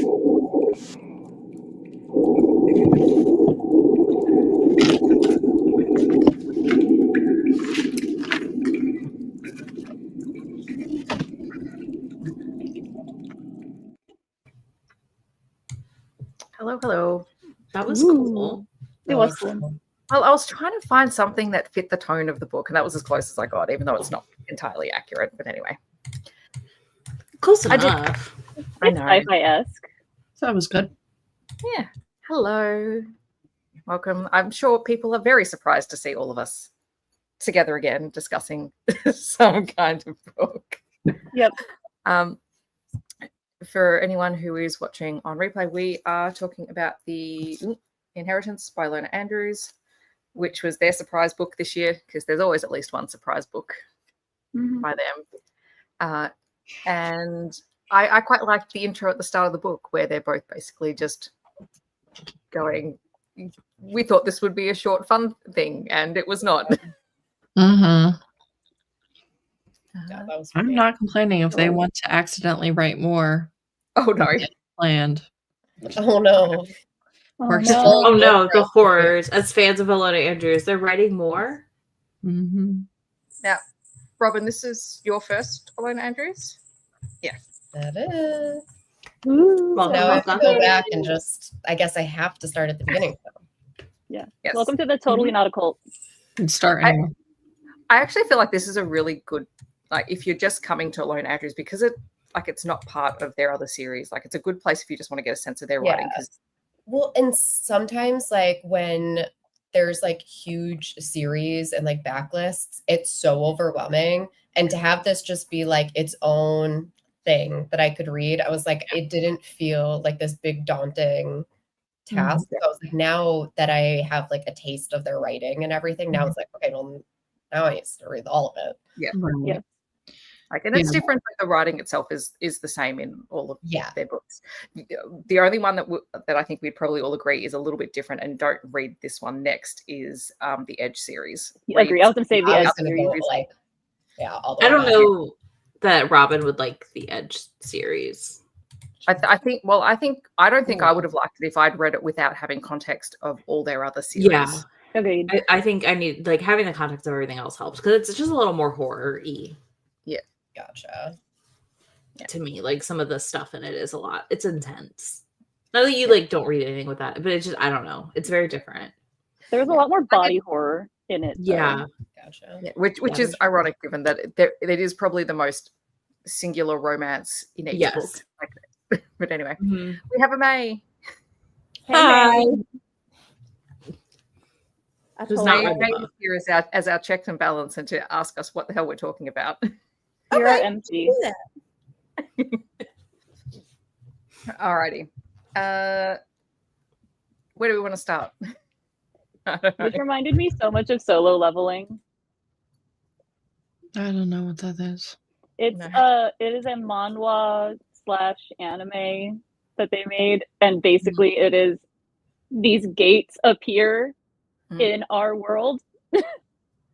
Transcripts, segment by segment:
Hello. That was cool. It was cool. Well, I was trying to find something that fit the tone of the book, and that was as close as I got, even though it's not entirely accurate. But anyway. Close enough. I know. Sci-fi-esque. So that was good. Yeah. Hello. Welcome. I'm sure people are very surprised to see all of us together again discussing some kind of book. Yep. For anyone who is watching on replay, we are talking about The Inheritance by Ilona Andrews, which was their surprise book this year, because there's always at least one surprise book by them. And I quite liked the intro at the start of the book where they're both basically just going, we thought this would be a short, fun thing, and it was not. Mm-hmm. Yeah, that was I'm not complaining if they want to accidentally write more. Oh, no. Planned. Oh, no. Oh, no. The horrors. As fans of Ilona Andrews, they're writing more? Mm-hmm. Now, Robin, this is your first Ilona Andrews? Yeah. That is. Ooh. Well, Now I have to go back and just, I guess I have to start at the beginning. Yeah. Yes. Welcome to the Totally Not a Cult. And start anyway. I actually feel like this is a really good, like, if you're just coming to Ilona Andrews, because it's not part of their other series. Like, it's a good place if you just want to get a sense of their writing. Well, and sometimes, like, when there's, like, huge series and, like, backlists, it's so overwhelming. And to have this just be, like, its own thing that I could read, I was like, it didn't feel like this big daunting task. So I was like, now that I have, like, a taste of their writing and everything, now it's like, okay, well, now I used to read all of it. Yeah. Yeah. Like, and it's different, but the writing itself is the same in all of their books. The only one that I think we'd probably all agree is a little bit different, and don't read this one next, is the Edge series. I agree. I was going to say the Edge series. All I don't know that Robin would like the Edge series. I don't think I would have liked it if I'd read it without having context of all their other series. Yeah. Okay. I think I need, like, having the context of everything else helps, because it's just a little more horror-y. Yeah. Gotcha. To me, like, some of the stuff in it is a lot. It's intense. Not that you like don't read anything with that, but it's just, I don't know. It's very different. There's a lot more body horror in it. Yeah. Gotcha. Yeah, which is ironic, given that it is probably the most singular romance in each book. But anyway, we have a May. Hi. Who's not here as our checks and balance and to ask us what the hell we're talking about. You're empty. Alrighty. Where do we want to start? This reminded me so much of Solo Leveling. I don't know what that is. It is a manhwa / anime that they made, and basically it is these gates appear in our world,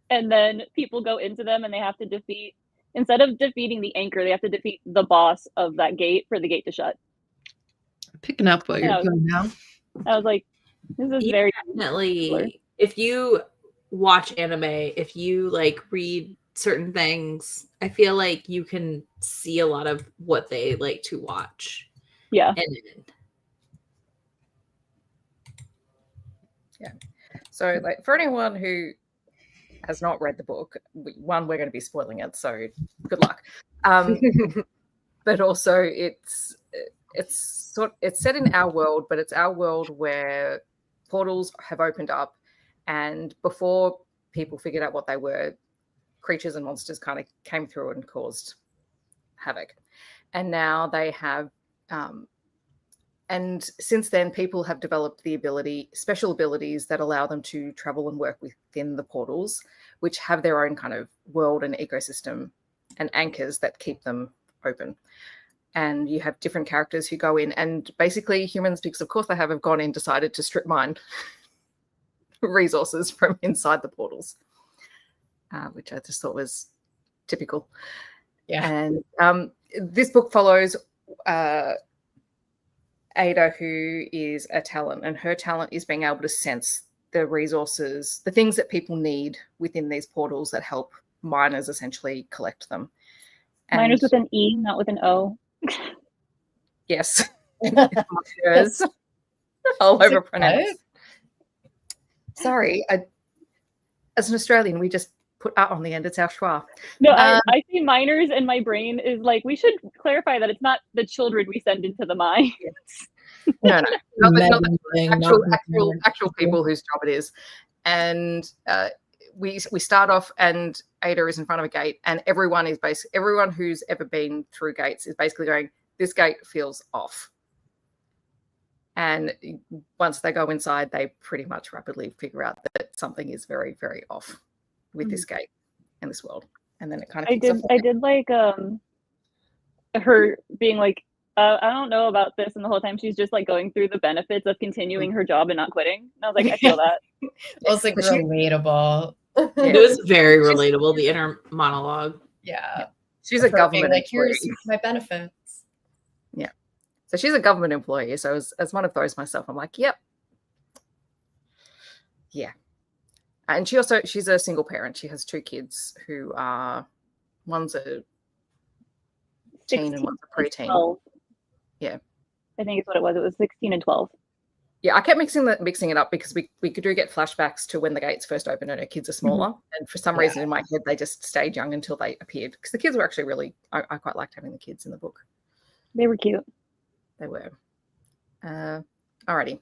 and then people go into them, and they have to defeat, instead of defeating the anchor, they have to defeat the boss of that gate for the gate to shut. I'm picking up what you're doing now. I was like, this is very definitely similar. If you watch anime, if you like read certain things, I feel like you can see a lot of what they like to watch. Yeah. Yeah. So, like, for anyone who has not read the book, one, we're going to be spoiling it, so good luck. But also, it's set in our world, but it's our world where portals have opened up, and before people figured out what they were, creatures and monsters kind of came through and caused havoc. And now they have, and since then, people have developed special abilities that allow them to travel and work within the portals, which have their own kind of world and ecosystem and anchors that keep them open. And you have different characters who go in, and basically humans, because of course they have gone in, decided to strip mine resources from inside the portals, which I just thought was typical. Yeah. And this book follows Ada, who is a talent, and her talent is being able to sense the resources, the things that people need within these portals that help miners essentially collect them. And Miners with an E, not with an O. yes, miners, all over pronounced. Sorry, as an Australian, we just put "a" on the end. It's our schwa. No, I see miners, and my brain is like, we should clarify that it's not the children we send into the mine. No, not the actual people whose job it is. And we start off, and Ada is in front of a gate, and everyone who's ever been through gates is basically going, this gate feels off. And once they go inside, they pretty much rapidly figure out that something is very, very off with this gate and this world. And then it kind of I did like her being like, I don't know about this, and the whole time she's just like going through the benefits of continuing her job and not quitting. And I was like, I feel that. It was like relatable. It was very relatable, the inner monologue. Yeah. She's a government like, employee. here's my benefits. Yeah. So she's a government employee. So as one of those myself, I'm like, yep. Yeah. And she's a single parent. She has 2 kids who are, one's a teen and one's a preteen. 12. Yeah. I think it's what it was. It was 16 and 12. Yeah, I kept mixing it up because we do get flashbacks to when the gates first opened and her kids are smaller. And for some reason in my head, they just stayed young until they appeared. Because the kids were actually really, I quite liked having the kids in the book. They were cute. They were. Alrighty.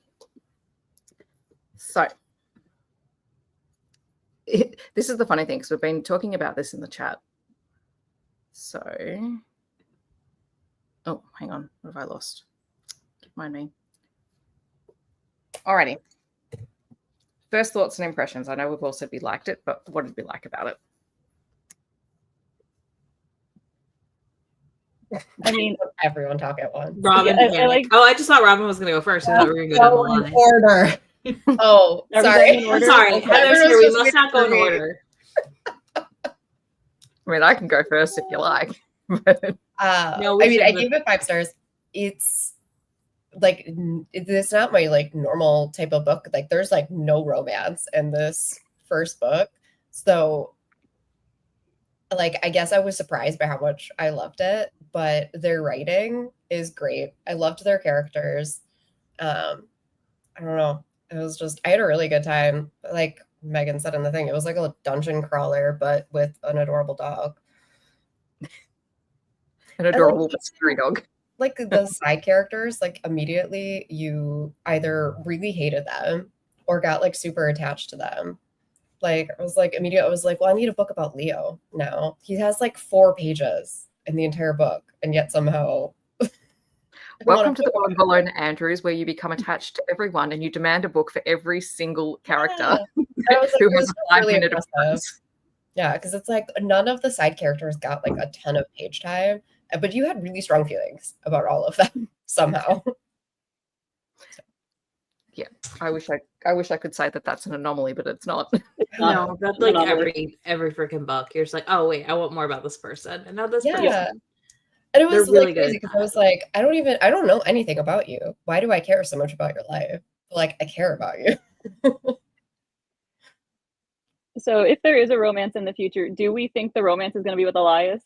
So, this is the funny thing, because we've been talking about this in the chat. So, oh, hang on. What have I lost? Mind me. Alrighty. First thoughts and impressions. I know we've all said we liked it, but what did we like about it? I mean, everyone talk at once. Robin, I just thought Robin was going to go first. I thought we were going to go down the line. Order. Oh, sorry. I'm sorry. Heather's here. We must not go in order. I mean, I can go first if you like. No, I mean, I gave it 5 stars. It's like, it's not my like normal type of book. Like, there's like no romance in this first book. So, like, I guess I was surprised by how much I loved it, but their writing is great. I loved their characters. I don't know. It was just, I had a really good time. Like Megan said in the thing, it was like a dungeon crawler, but with an adorable dog. An adorable but scary dog. Like the side characters, like immediately you either really hated them or got like super attached to them. Like I was like, well, I need a book about Leo now. He has like 4 pages in the entire book, and yet somehow. Welcome to the world of Ilona Andrews, where you become attached to everyone and you demand a book for every single character who has a 5-minute appearance. Yeah, because it's like none of the side characters got like a ton of page time, but you had really strong feelings about all of them somehow. Yeah, I wish I could say that that's an anomaly, but it's not. No, that's like every freaking book. You're just like, oh wait, I want more about this person, and now this person. And it was really like crazy because I was like, I don't know anything about you. Why do I care so much about your life? Like, I care about you. So if there is a romance in the future, do we think the romance is going to be with Elias?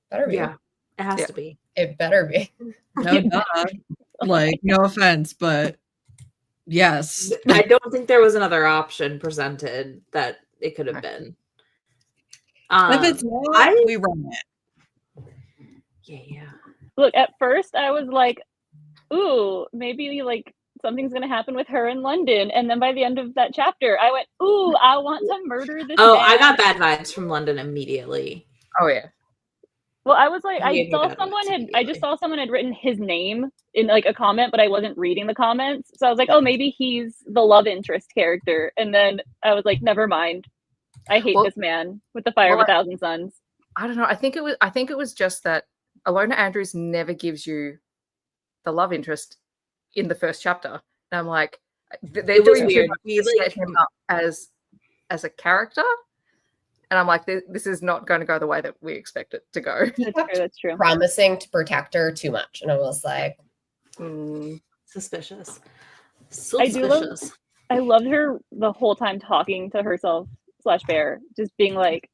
Better be. Yeah, it has to be. It better be. No, like, no offense, but yes. I don't think there was another option presented that it could have been. If it's not, we run it. Yeah. Look, at first I was like, ooh, maybe like something's going to happen with her in London. And then by the end of that chapter, I went, ooh, I want to murder this man. I got bad vibes from London immediately. Oh, yeah. Well, I was like, I just saw someone had written his name in like a comment, but I wasn't reading the comments. So I was like, oh, maybe he's the love interest character. And then I was like, never mind. I hate this man with the fire of 1,000 suns. I don't know. I think it was just that Ilona Andrews never gives you the love interest in the first chapter. And I'm like, they're doing too much to set him up as a character. And I'm like, this is not going to go the way that we expect it to go. That's true. Promising to protect her too much. And I was like, Suspicious. I loved her the whole time talking to herself / Bear, just being like,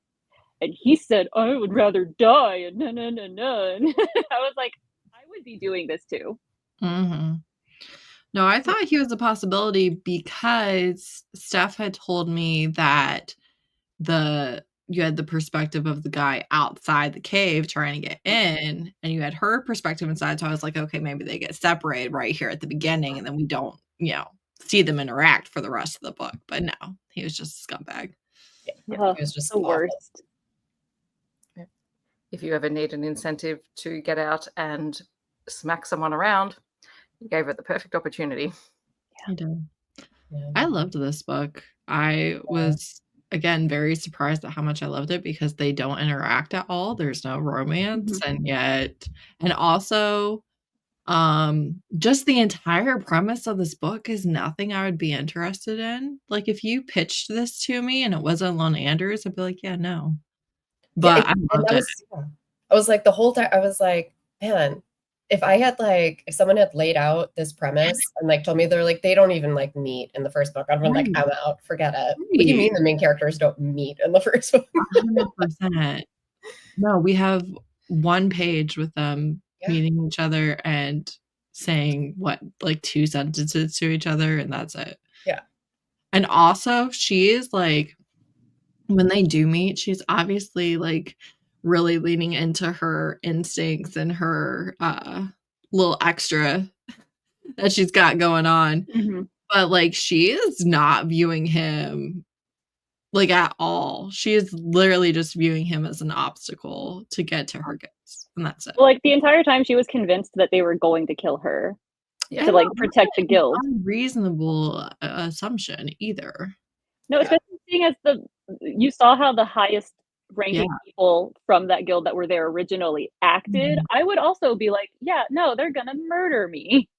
and he said, I would rather die. And no. I was like, I would be doing this too. Mm-hmm. No, I thought he was a possibility because Steph had told me that you had the perspective of the guy outside the cave trying to get in, and you had her perspective inside. So I was like, okay, maybe they get separated right here at the beginning, and then we don't, see them interact for the rest of the book. But no, he was just a scumbag. Yeah, he was just the worst. If you ever need an incentive to get out and smack someone around, you gave it the perfect opportunity. I did. Yeah. I loved this book. I was, again, very surprised at how much I loved it because they don't interact at all. There's no romance. And also, just the entire premise of this book is nothing I would be interested in. Like, if you pitched this to me and it wasn't Ilona Andrews, I'd be like, yeah, no. But I loved it. I was like, the whole time, I was like, man, if someone had laid out this premise and told me they're like, they don't even meet in the first book, I'd been like, I'm out, forget it. What do you mean the main characters don't meet in the first one? 100%. No, we have one page with them meeting each other and saying 2 sentences to each other, and that's it. Yeah. And also, she is when they do meet, she's obviously really leaning into her instincts and her little extra that she's got going on. Mm-hmm. But she is not viewing him at all. She is literally just viewing him as an obstacle to get to her goals, and that's it. Well, the entire time she was convinced that they were going to kill her to protect the guild. Unreasonable assumption either. No, especially seeing as you saw how the highest ranking people from that guild that were there originally acted. Mm-hmm. I would also be like, yeah, no, they're gonna murder me.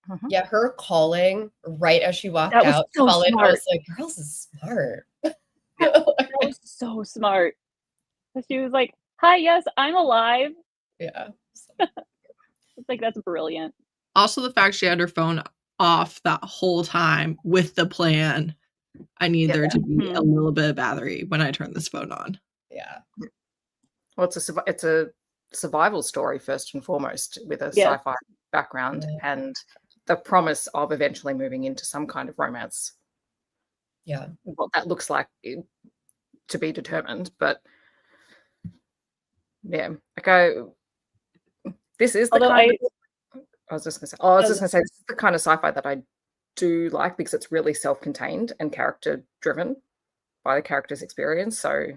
Mm-hmm. Yeah, her calling right as she walked out, so smart. I was like, girls is smart. That was so smart. She was like, hi, yes, I'm alive. Yeah. It's that's brilliant. Also, the fact she had her phone off that whole time with the plan. I need there to be a little bit of battery when I turn this phone on. Yeah. Well, it's a survival story first and foremost with a sci-fi background and the promise of eventually moving into some kind of romance. Yeah. What that looks like to be determined, but yeah. Okay. This is the I was just going to say this is the kind of sci-fi that I do like because it's really self-contained and character driven by the character's experience. So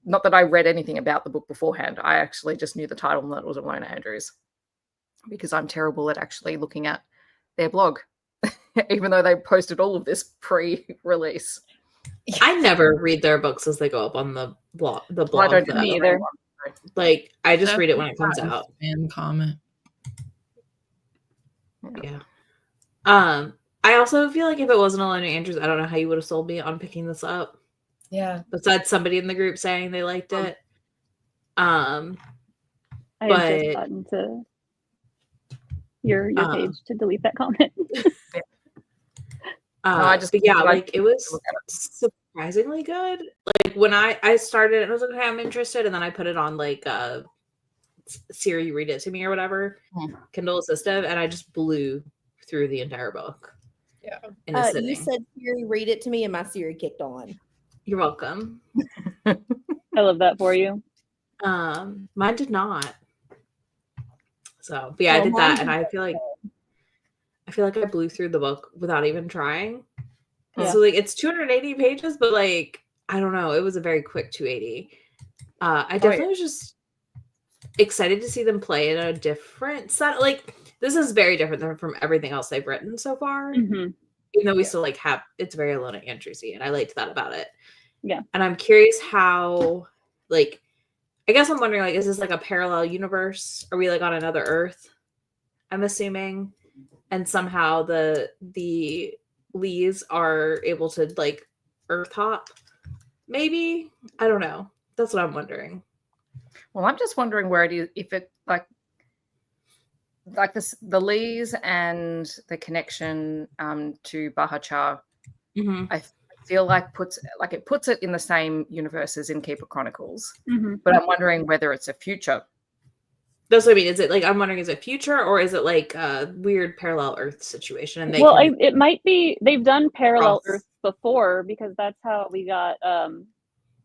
not that I read anything about the book beforehand. I actually just knew the title and that it was Ilona Andrews because I'm terrible at actually looking at their blog, even though they posted all of this pre-release. I never read their books as they go up on the blog. Well, I don't either. I just read it when it comes out. And comment. Yeah. I also feel like if it wasn't Ilona Andrews, I don't know how you would have sold me on picking this up. Yeah. Besides somebody in the group saying they liked it. I have just gotten to your page to delete that comment. It was surprisingly good. When I started, I was like, okay, I'm interested, and then I put it on Siri, read it to me or whatever, Kindle Assistive, and I just blew through the entire book. Yeah. You said Siri, read it to me, and my Siri kicked on. You're welcome. I love that for you. Mine did not. So, but yeah, I did that, and I feel like I blew through the book without even trying. Yeah. So it's 280 pages, but I don't know, it was a very quick 280. I definitely was just excited to see them play in a different set. This is very different from everything else they've written so far. Mm-hmm. Even though we still have it's very Ilona Andrews-y, and I liked that about it. Yeah. And I'm curious how I guess I'm wondering is this a parallel universe? Are we on another Earth? I'm assuming. And somehow the Lees are able to Earth hop. Maybe. I don't know. That's what I'm wondering. Well, I'm just wondering where it is, if it like this, the Lees and the connection to Bahachar, I feel like it puts it in the same universe as Innkeeper Chronicles, but I'm wondering whether it's a future. That's what I mean. Is it like, I'm wondering, is it future or is it like a weird parallel Earth situation? And it might be, they've done parallel Earth before, because that's how we got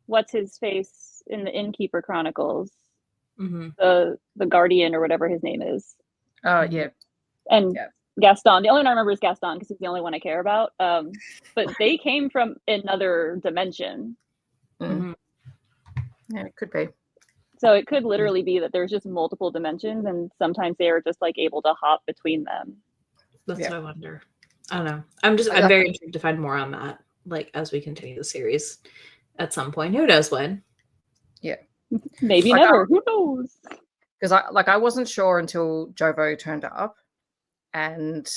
what's his face in the Innkeeper Chronicles, the Guardian or whatever his name is. Yeah. And Gaston. The only one I remember is Gaston because he's the only one I care about. But they came from another dimension. Yeah, it could be. So it could literally be that there's just multiple dimensions, and sometimes they are just like able to hop between them. That's what I wonder. I don't know. I'm very intrigued to find more on that, like as we continue the series at some point. Who knows when? Yeah. Maybe never. Who knows? Because I wasn't sure until Jovo turned up, and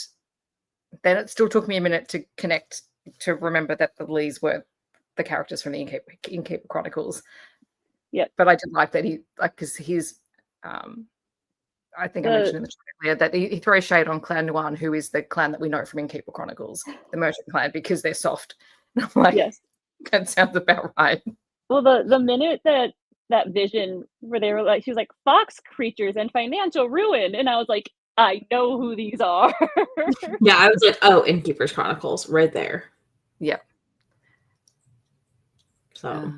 then it still took me a minute to connect, to remember that the Lees were the characters from the Innkeeper Chronicles. Yeah, but I did like that because he's I think I mentioned in the chat earlier that he throws shade on Clan Nuan, who is the clan that we know from Innkeeper Chronicles, the merchant clan, because they're soft. And I'm like, yes, that sounds about right. Well, the minute that vision where they were like, she was like, fox creatures and financial ruin, and I was like, I know who these are. Yeah, I was like, oh, Innkeeper's Chronicles, right there. Yeah. So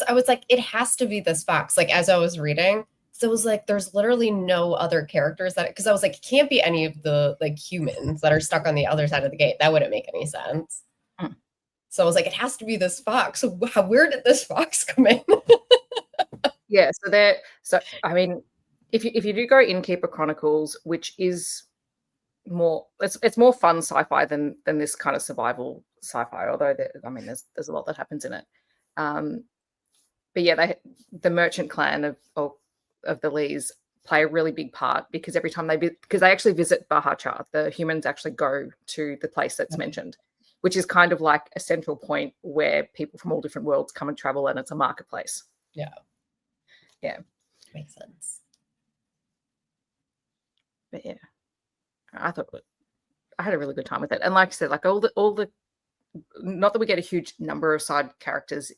I was like, it has to be this fox. Like as I was reading, so it was like, there's literally no other characters because I was like, it can't be any of the like humans that are stuck on the other side of the gate. That wouldn't make any sense. So I was like, it has to be this fox. So where did this fox come in? Yeah, so I mean, if you do go Innkeeper Chronicles, which is more, it's more fun sci-fi than this kind of survival sci-fi. Although there's a lot that happens in it. But yeah, the merchant clan of the Lees play a really big part, because every time because they actually visit Bahachar, the humans actually go to the place that's mentioned, which is kind of like a central point where people from all different worlds come and travel, and it's a marketplace. Yeah, makes sense. But yeah, I thought I had a really good time with it, and like I said, like all the not that we get a huge number of side characters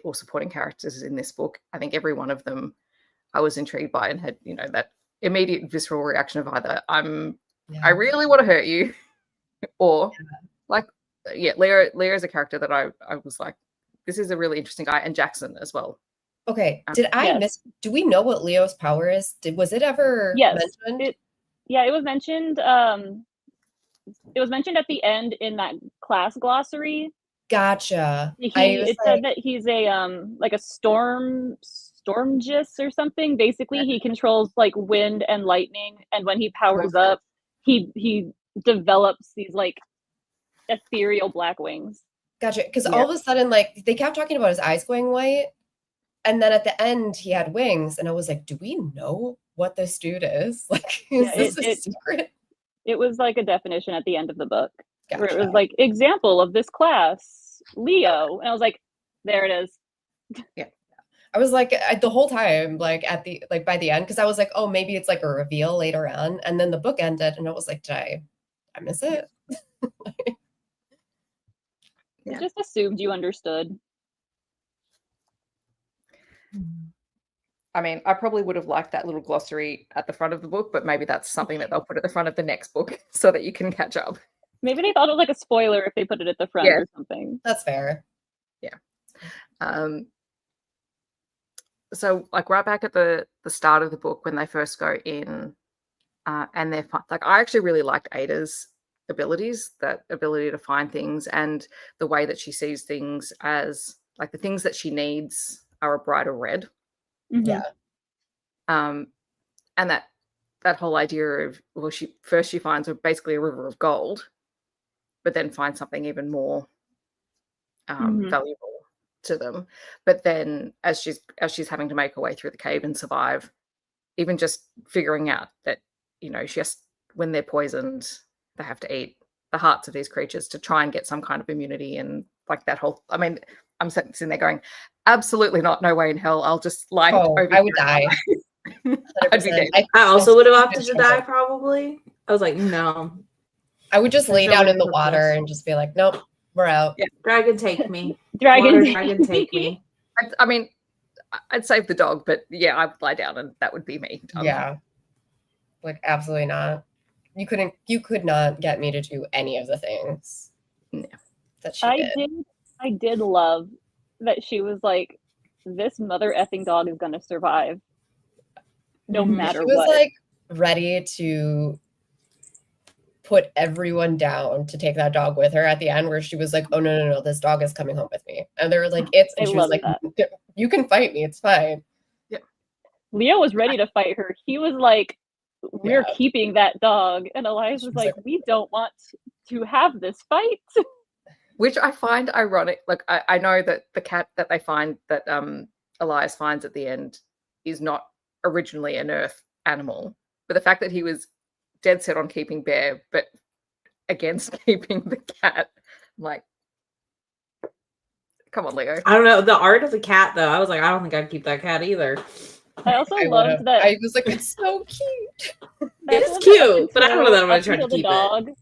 or supporting characters in this book. I think every one of them I was intrigued by and had, that immediate visceral reaction of either I really want to hurt you, or Leah is a character that I was like, this is a really interesting guy, and Jackson as well. Okay, did I miss? Do we know what Leo's power is? Was it ever mentioned? It was mentioned. It was mentioned at the end in that class glossary. Gotcha. It said that he's a like a stormgist or something. Basically, he controls like wind and lightning, and when he powers up, he develops these like ethereal black wings. Gotcha. Because all of a sudden, like they kept talking about his eyes going white, and then at the end he had wings, and I was like, do we know what this dude is? Like, is this a secret? It was like a definition at the end of the book. Gotcha. Where it was like, example of this class, Leo. And I was like, there it is. Yeah. I was like, the whole time, like by the end, because I was like, oh, maybe it's like a reveal later on. And then the book ended, and I was like, did I miss it? I just assumed you understood. I mean, I probably would have liked that little glossary at the front of the book, but maybe that's something that they'll put at the front of the next book so that you can catch up. Maybe they thought it was like a spoiler if they put it at the front or something. That's fair. Yeah. So like right back at the start of the book when they first go in, and they're like, I actually really liked Ada's abilities, that ability to find things, and the way that she sees things as like the things that she needs are a brighter red. Yeah. And that whole idea of, well, she finds basically a river of gold, but then finds something even more valuable to them. But then as she's having to make her way through the cave and survive, even just figuring out that, when they're poisoned, they have to eat the hearts of these creatures to try and get some kind of immunity, and like that whole, I mean, I'm sitting there going, absolutely not. No way in hell. I'll just lie over. I would die. I'd be dead. I also would have opted to die, probably. I was like, no. I would just lay down in the water and just be like, nope, we're out. Yeah. Dragon, take me. Dragon, take me. I mean, I'd save the dog, but yeah, I'd lie down and that would be me. Yeah. Like, absolutely not. You could not get me to do any of the things that she did. I did love that she was like, this mother effing dog is gonna survive no matter what. She was like ready to put everyone down to take that dog with her at the end, where she was like, oh no, this dog is coming home with me. And they were like, and she was like, you can fight me, it's fine. Yeah. Leo was ready to fight her. He was like, we're keeping that dog. And Elias was like, we don't want to have this fight. Which I find ironic. Like, I know that the cat that they find, that Elias finds at the end, is not originally an earth animal. But the fact that he was dead set on keeping Bear, but against keeping the cat, I'm like, come on, Leo. I don't know. The art of the cat, though, I was like, I don't think I'd keep that cat either. I also loved that. I was like, it's so cute. It's cute, but I don't know that I'm going to try to keep it.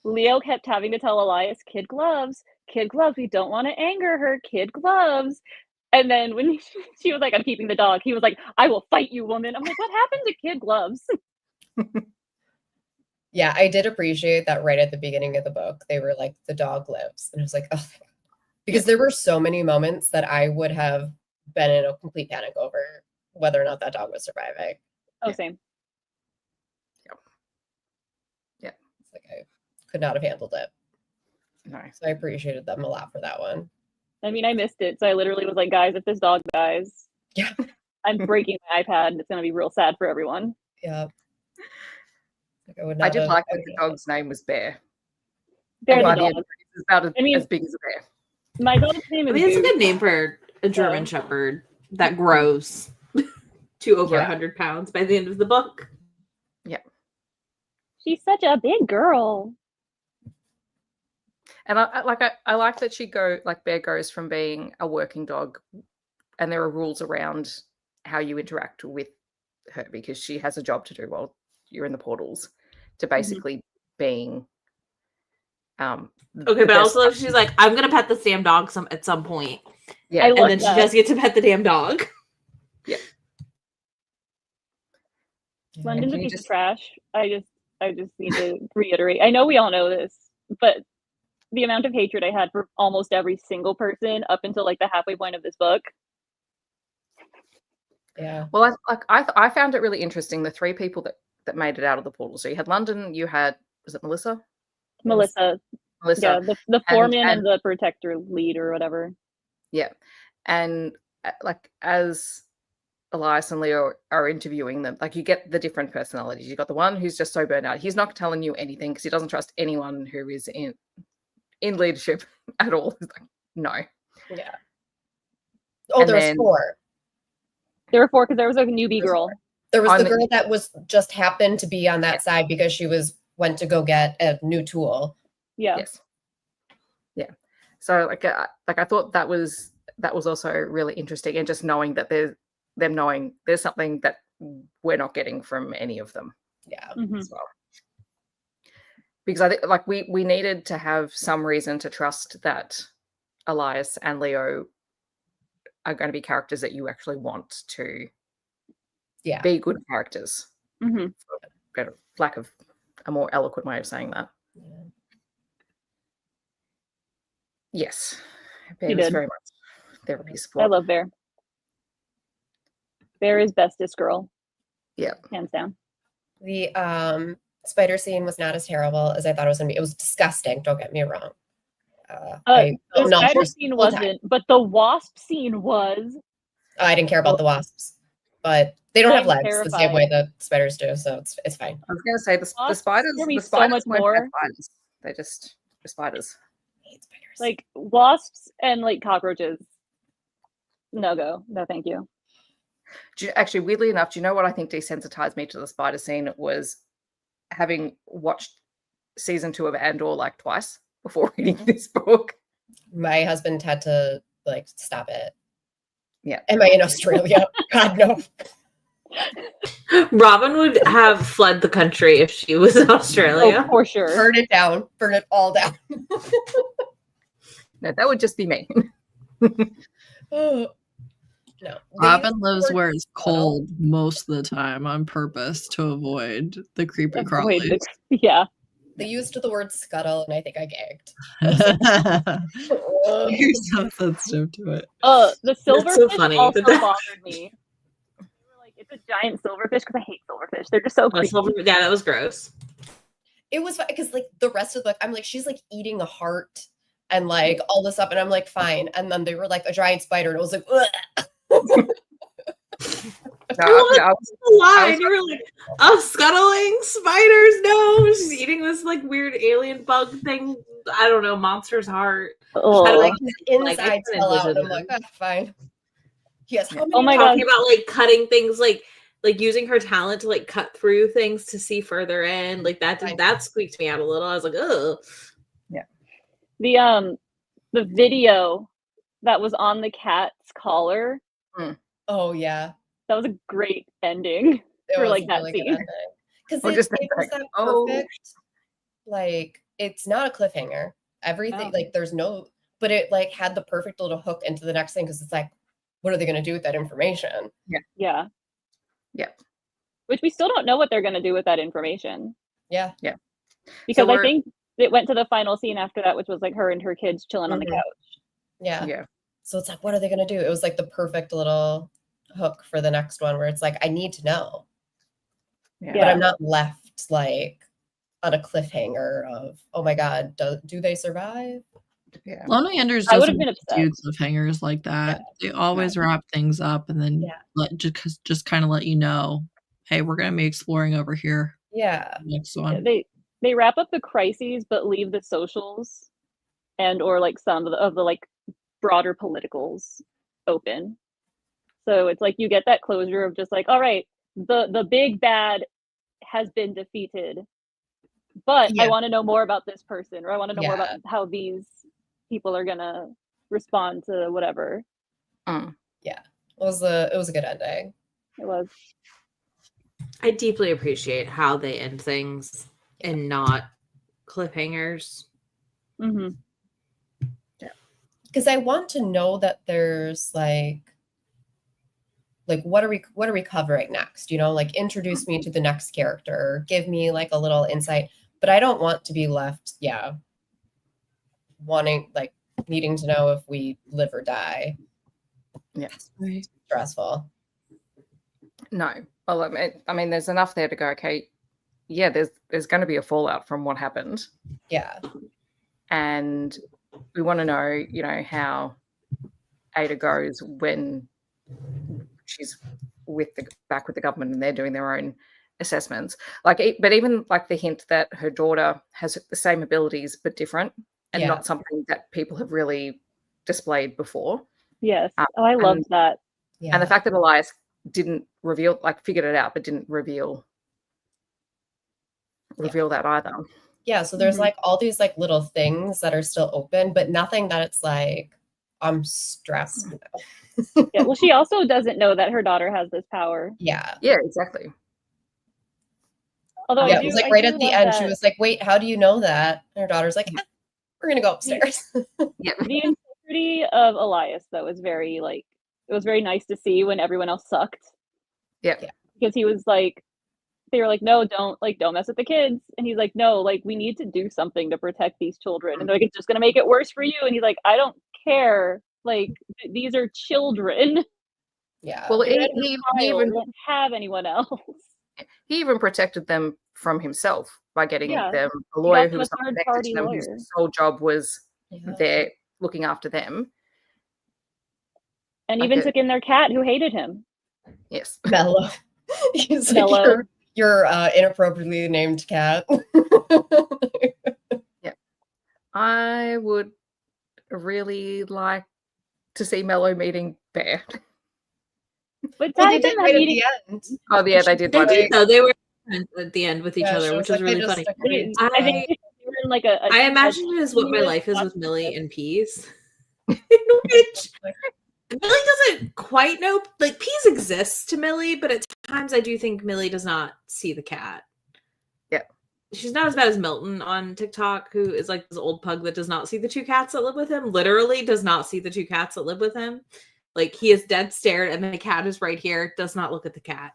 Leo kept having to tell Elias, kid gloves, we don't want to anger her, kid gloves. And then when she was like, I'm keeping the dog, he was like, I will fight you, woman. I'm like, what happened to kid gloves? Yeah, I did appreciate that right at the beginning of the book. They were like, the dog lives. And I was like, oh, because there were so many moments that I would have been in a complete panic over whether or not that dog was surviving. Oh, same. Yeah. It's like I could not have handled it. Nice. So I appreciated them a lot for that one. I mean, I missed it. So I literally was like, guys, if this dog dies, I'm breaking my iPad and it's going to be real sad for everyone. Yeah. I did like that the dog's name was Bear. Bear the dog. It's about as big as a bear. My dog's name is it's a good name for a German Shepherd that grows to over 100 pounds by the end of the book. Yeah. She's such a big girl. And I like that Bear goes from being a working dog, and there are rules around how you interact with her, because she has a job to do while you're in the portals, to basically being okay, but also if she's like, I'm gonna pet this damn dog at some point. Yeah. And then she does get to pet the damn dog. Yeah. London's a piece of trash. I just need to reiterate. I know we all know this, but the amount of hatred I had for almost every single person up until like the halfway point of this book. Yeah. Well, I found it really interesting, the three people that made it out of the portal. So you had London, you had, was it Melissa? Melissa. Yeah, the foreman and the protector lead or whatever. Yeah. And like, as Elias and Leo are interviewing them, like, you get the different personalities. You got the one who's just so burnt out. He's not telling you anything because he doesn't trust anyone who is in leadership at all. He's like, no. Yeah. Oh, there's 4. There were 4 because there was a newbie girl. There was the girl that was just happened to be on that side because she went to go get a new tool. Yeah. Yes. Yeah. So I thought that was also really interesting, and just knowing that there's something that we're not getting from any of them. Yeah. As well. Because I think we needed to have some reason to trust that Elias and Leo are going to be characters that you actually want to be good characters. Mm-hmm. For lack of a more eloquent way of saying that. Yeah. Yes. Bear is very much therapy support. I love Bear. Bear is bestest girl. Yeah. Hands down. The spider scene was not as terrible as I thought it was going to be. It was disgusting. Don't get me wrong. The spider scene wasn't, but the wasp scene was. I didn't care about the wasps, but they don't have legs terrified. the same way the spiders do, so it's fine. I was going to say the spiders. The spiders so much weren't more. bad spiders. They just were spiders. I hate spiders. Like wasps and like cockroaches. No go. No, thank you. Actually, weirdly enough, do you know what I think desensitized me to the spider scene was having watched season 2 of Andor like twice before reading this book. My husband had to like, stop it. Yeah. Am I in Australia? God, no. Robin would have fled the country if she was in Australia. Oh, for sure. Burn it down. Burn it all down. No, that would just be me. Oh. No. Robin lives where it's cold most of the time on purpose to avoid the creepy Avoid crawlies. yeah. They used the word scuttle, and I think I gagged. You're so sensitive to it. The silverfish funny. also bothered me. They were like, it's a giant silverfish because I hate silverfish. They're just so creepy. Yeah, that was gross. It was because like the rest of the book, I'm like, she's like eating a heart and like all this stuff, and I'm like, fine. And then they were like a giant spider, and it was like, ugh. You were like, oh, scuttling spiders. No, she's eating this like weird alien bug thing. I don't know, monster's heart. And like his insides fell out. And I'm like, oh, fine. Yes. Oh my god. Talking about like cutting things, like using her talent to like cut through things to see further in. Like that squeaked me out a little. I was like, oh. Yeah. The video that was on the cat's collar. Oh yeah. That was a great ending for like that scene. Because it was that perfect, like it's not a cliffhanger. Everything like there's no, but it like had the perfect little hook into the next thing because it's like, what are they going to do with that information? Yeah. Which we still don't know what they're going to do with that information. Yeah. Because I think it went to the final scene after that, which was like her and her kids chilling on the couch. Yeah. So it's like, what are they going to do? It was like the perfect little hook for the next one where it's like, I need to know. Yeah. But I'm not left like on a cliffhanger of, oh my God, do they survive? Yeah. Ilona Andrews doesn't do cliffhangers like that. Yeah. They always wrap things up and then just kind of let you know, hey, we're going to be exploring over here. Yeah. Next one. They wrap up the crises, but leave the socials and or like some of the like broader politicals open. So it's like you get that closure of just like, all right, the big bad has been defeated, but I want to know more about this person, or I want to know more about how these people are gonna respond to whatever. Yeah, it was a good ending. It was. I deeply appreciate how they end things and not cliffhangers. Mm-hmm. Because I want to know that there's like what are we covering next? You know, like introduce me to the next character, give me like a little insight, but I don't want to be left, needing to know if we live or die. Yeah, stressful. No, well, I mean, there's enough there to go. Okay, yeah, there's going to be a fallout from what happened. Yeah, and we want to know, you know, how Ada goes when she's back with the government and they're doing their own assessments. But even like the hint that her daughter has the same abilities but different, and not something that people have really displayed before. Yes, I loved that. Yeah. And the fact that Elias didn't reveal, like figured it out, but didn't reveal that either. Yeah, so there's like all these like little things that are still open, but nothing that it's like I'm stressed. Yeah, well, she also doesn't know that her daughter has this power. Yeah, exactly. Although it was like right at the end, she was like, "Wait, how do you know that?" And her daughter's like, "We're gonna go upstairs." Yeah. The integrity of Elias, though, is very like it was very nice to see when everyone else sucked. Yeah, because he was like, they were like, "No, don't mess with the kids," and he's like, "No, like we need to do something to protect these children," and they're like, "It's just gonna make it worse for you," and he's like, "I don't care. Like these are children." Yeah. Well, he even won't have anyone else. He even protected them from himself by getting them a lawyer who was not connected to them, whose sole job was there looking after them. And even took in their cat who hated him. Yes. Mellow. He's like your inappropriately named cat. Yeah. I would really like to see Mellow meeting Bear. But they did right at the end. Oh yeah, they did. They did though. They were at the end with each other, which was really funny. I think they were in like I imagine it as what my life is with Millie and Peas. in which Millie doesn't quite know. Like, peas exists to Millie, but at times I do think Millie does not see the cat. Yeah. She's not as bad as Milton on TikTok, who is like this old pug that does not see the two cats that live with him. Literally does not see the two cats that live with him. Like, he is dead stared, and the cat is right here, does not look at the cat.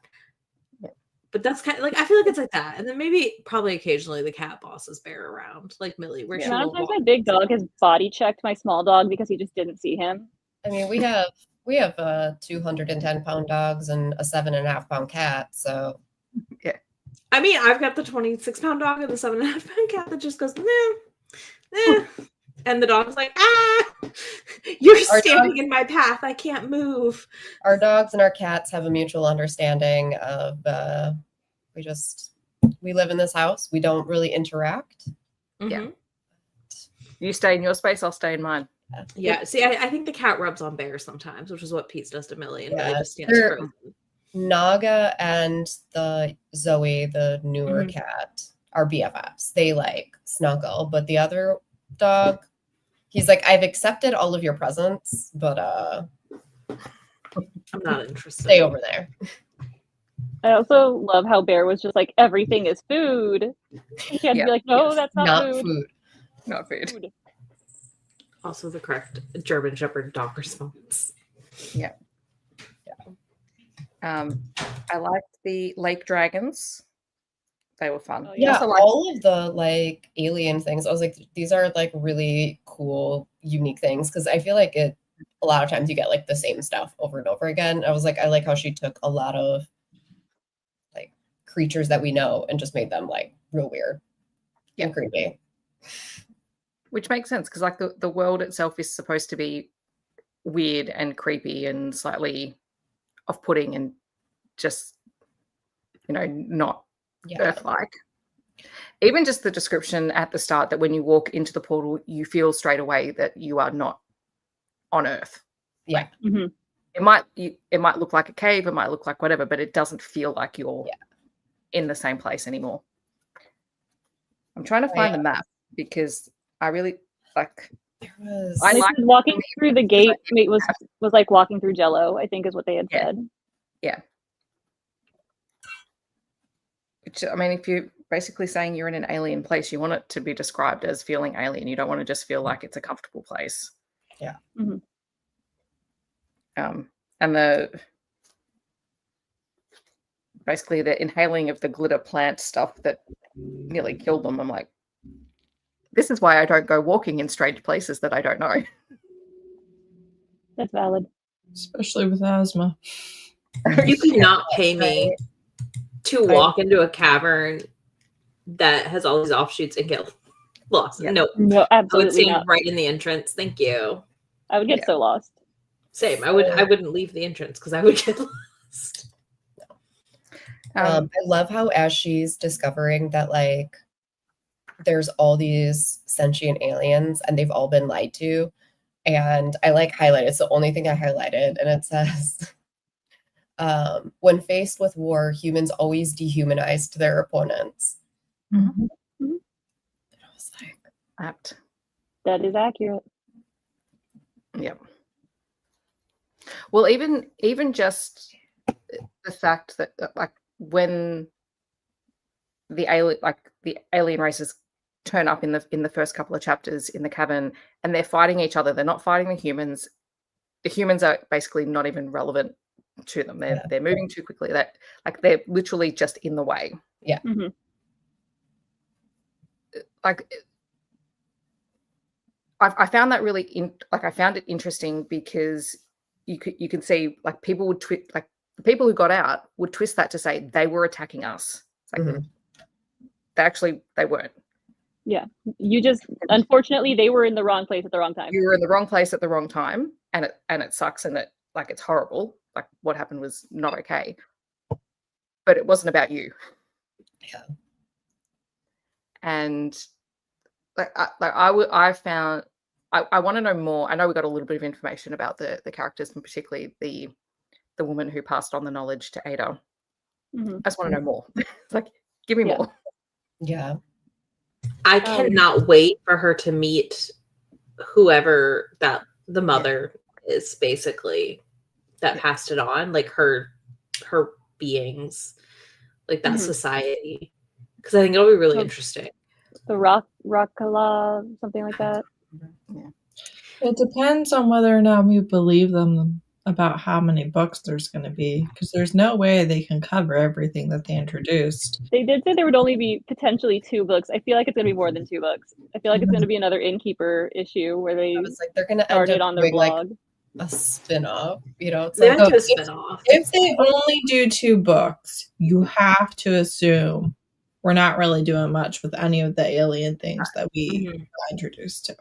Yeah. But that's kind of like, I feel like it's like that. And then probably occasionally the cat bosses bear around, like Millie, where she will Sometimes my big dog has body checked my small dog because he just didn't see him. I mean, we have 210-pound dogs and a 7.5-pound cat. So, yeah. I mean, I've got the 26-pound dog and the 7.5-pound cat that just goes, nah. And the dog's like, you're standing in my path. I can't move. Our dogs and our cats have a mutual understanding of we live in this house. We don't really interact. Mm-hmm. Yeah. You stay in your space, I'll stay in mine. Yeah. See, I think the cat rubs on Bear sometimes, which is what Pete does to Millie, and Millie just stands frozen. Naga and the Zoe, the newer cat, are BFFs. They like snuggle, but the other dog, he's like, I've accepted all of your presents, but I'm not interested. Stay over there. I also love how Bear was just like, everything is food. She had to be like, no, that's not food. Not food. Also the correct German Shepherd dog response. Yeah. I liked the lake dragons. They were fun. Yeah, all of the like alien things. I was like, these are like really cool, unique things, because I feel like a lot of times you get like the same stuff over and over again. I was like, I like how she took a lot of like creatures that we know and just made them like real weird and creepy. Which makes sense, because like the world itself is supposed to be weird and creepy and slightly off-putting and just, not Earth-like. Even just the description at the start that when you walk into the portal, you feel straight away that you are not on Earth. Yeah. Like, it might look like a cave, it might look like whatever, but it doesn't feel like you're in the same place anymore. I'm trying to find the map because I really like. Walking through the gate was like walking through Jello, I think is what they had said. Yeah. Which, I mean, if you're basically saying you're in an alien place, you want it to be described as feeling alien. You don't want to just feel like it's a comfortable place. Yeah. Mm-hmm. And basically the inhaling of the glitter plant stuff that nearly killed them. I'm like, this is why I don't go walking in strange places that I don't know. That's valid. Especially with asthma. You cannot pay me to walk into a cavern that has all these offshoots and get lost. Yeah. No, absolutely I would stand not. right in the entrance. Thank you. I would get so lost. Same. I wouldn't leave the entrance because I would get lost. I love how as she's discovering that like there's all these sentient aliens and they've all been lied to, and I like highlighted, it's the only thing I highlighted, and it says when faced with war, humans always dehumanized their opponents. Mm-hmm. Mm-hmm. I was like, apt. That is accurate. Yep. Well, even just the fact that like when the alien races turn up in the first couple of chapters in the cabin and they're fighting each other, they're not fighting the humans. The humans are basically not even relevant to them. They're moving too quickly. That like they're literally just in the way. Yeah. Mm-hmm. Like I found that really I found it interesting because you can see like people would like the people who got out would twist that to say they were attacking us. It's like they weren't. Yeah. You just unfortunately they were in the wrong place at the wrong time. You were in the wrong place at the wrong time, and it sucks, and it's horrible. Like what happened was not okay. But it wasn't about you. Yeah. And I found I want to know more. I know we got a little bit of information about the characters, and particularly the woman who passed on the knowledge to Ada. Mm-hmm. I just want to know more. It's like, give me more. Yeah. I cannot wait for her to meet whoever that the mother is basically that passed it on, like her beings, like that society. Because I think it'll be really interesting. The Rockala, something like that. Yeah. It depends on whether or not we believe them about how many books there's going to be, because there's no way they can cover everything that they introduced. They did say there would only be potentially 2 books. I feel like it's going to be more than 2 books. I feel like it's going to be another Innkeeper issue where they they're going to started on their blog. Like a spin-off, you know. It's they like, might do a spin-off. If they only do 2 books, you have to assume we're not really doing much with any of the alien things that we got introduced to.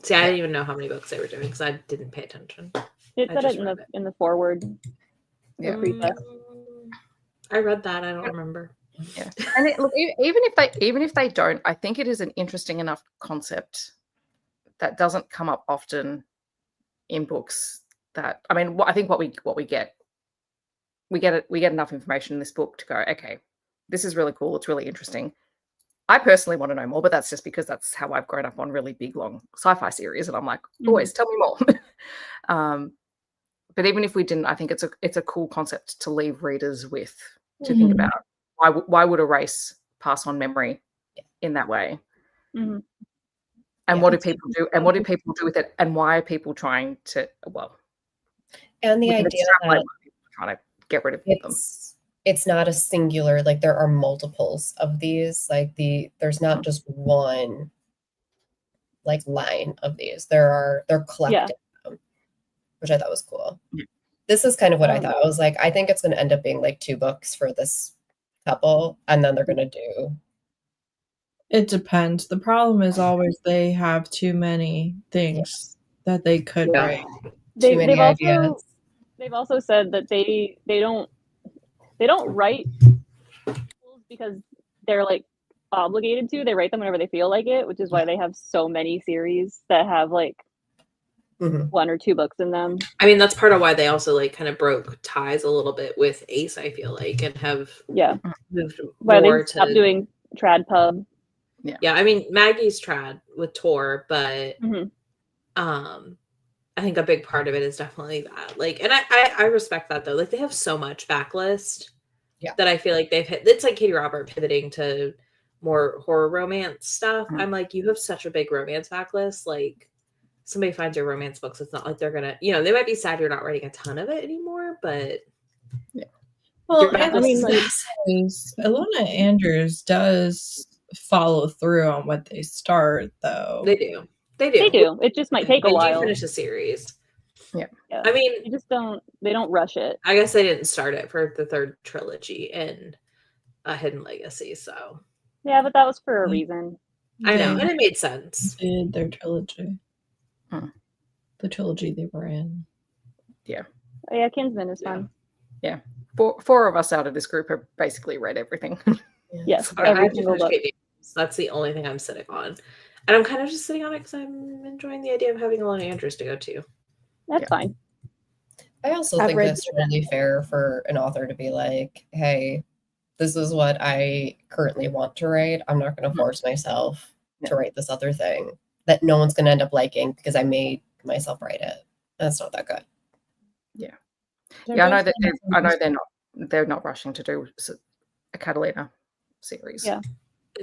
See, I didn't even know how many books they were doing because I didn't pay attention. It said it in the foreword. Yeah. I read that. I don't remember. Yeah, and look, even if they don't, I think it is an interesting enough concept that doesn't come up often in books. That, I mean, I think what we get enough information in this book to go, okay, this is really cool. It's really interesting. I personally want to know more, but that's just because that's how I've grown up on really big, long sci-fi series, and I'm like, always tell me more. But even if we didn't, I think it's a cool concept to leave readers with, to think about. Why would a race pass on memory in that way? And what do people do? And what do people do with it? And why are people trying to? Well, and the idea that trying to get rid of them. It's not a singular, like there are multiples of these. Like there's not just one like line of these. They're collected, which I thought was cool. This is kind of what I thought. I was like, I think it's going to end up being like 2 books for this couple, and then they're going to do. It depends. The problem is always they have too many things that they could write. Too many ideas. They've also said that they don't write because they're like obligated to. They write them whenever they feel like it, which is why they have so many series that have like 1 or 2 books in them. I mean, that's part of why they also like kind of broke ties a little bit with Ace, I feel like, and have moved why more they stopped doing Trad Pub. Yeah, I mean, Maggie's Trad with Tor, but I think a big part of it is definitely that. Like, and I respect that though. Like, they have so much backlist that I feel like they've hit. It's like Katie Robert pivoting to more horror romance stuff. I'm like, you have such a big romance backlist. Like, somebody finds your romance books, it's not like they're gonna, they might be sad you're not writing a ton of it anymore, but well, I mean, like, Ilona Andrews does follow through on what they start, though. They do. It just might take a while. Finish a series. Yeah. I mean, they don't rush it. I guess they didn't start it for the 3rd trilogy in A Hidden Legacy, so. Yeah, but that was for a reason. I know, and it made sense. Did their trilogy. The trilogy they were in. Yeah. Oh, yeah, Kinsman is fun. Yeah. 4 of us out of this group have basically read everything. Yes, every single book. That's the only thing I'm sitting on. And I'm kind of just sitting on it because I'm enjoying the idea of having Ilona Andrews to go to. That's fine. I also think that's really fair for an author to be like, hey, this is what I currently want to write. I'm not going to force myself to write this other thing that no one's going to end up liking because I made myself write it. That's not that good. Yeah. Yeah, I know they're not rushing to do a Catalina series. Yeah.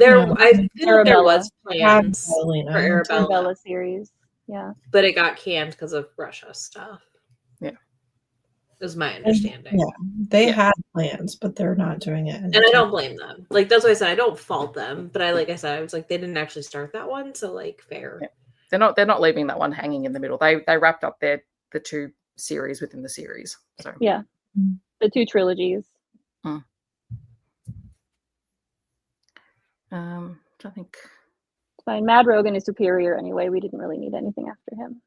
I feel like there was plans for Arabella series. Yeah. But it got canned because of Russia stuff. Yeah. Is my understanding. Yeah. They had plans, but they're not doing it. And I don't blame them. Like, that's why I said I don't fault them. But I was like, they didn't actually start that one, so like fair. Yeah. They're not leaving that one hanging in the middle. They wrapped up the 2 series within the series. So yeah. The 2 trilogies. I think it's fine. Mad Rogan is superior anyway. We didn't really need anything after him.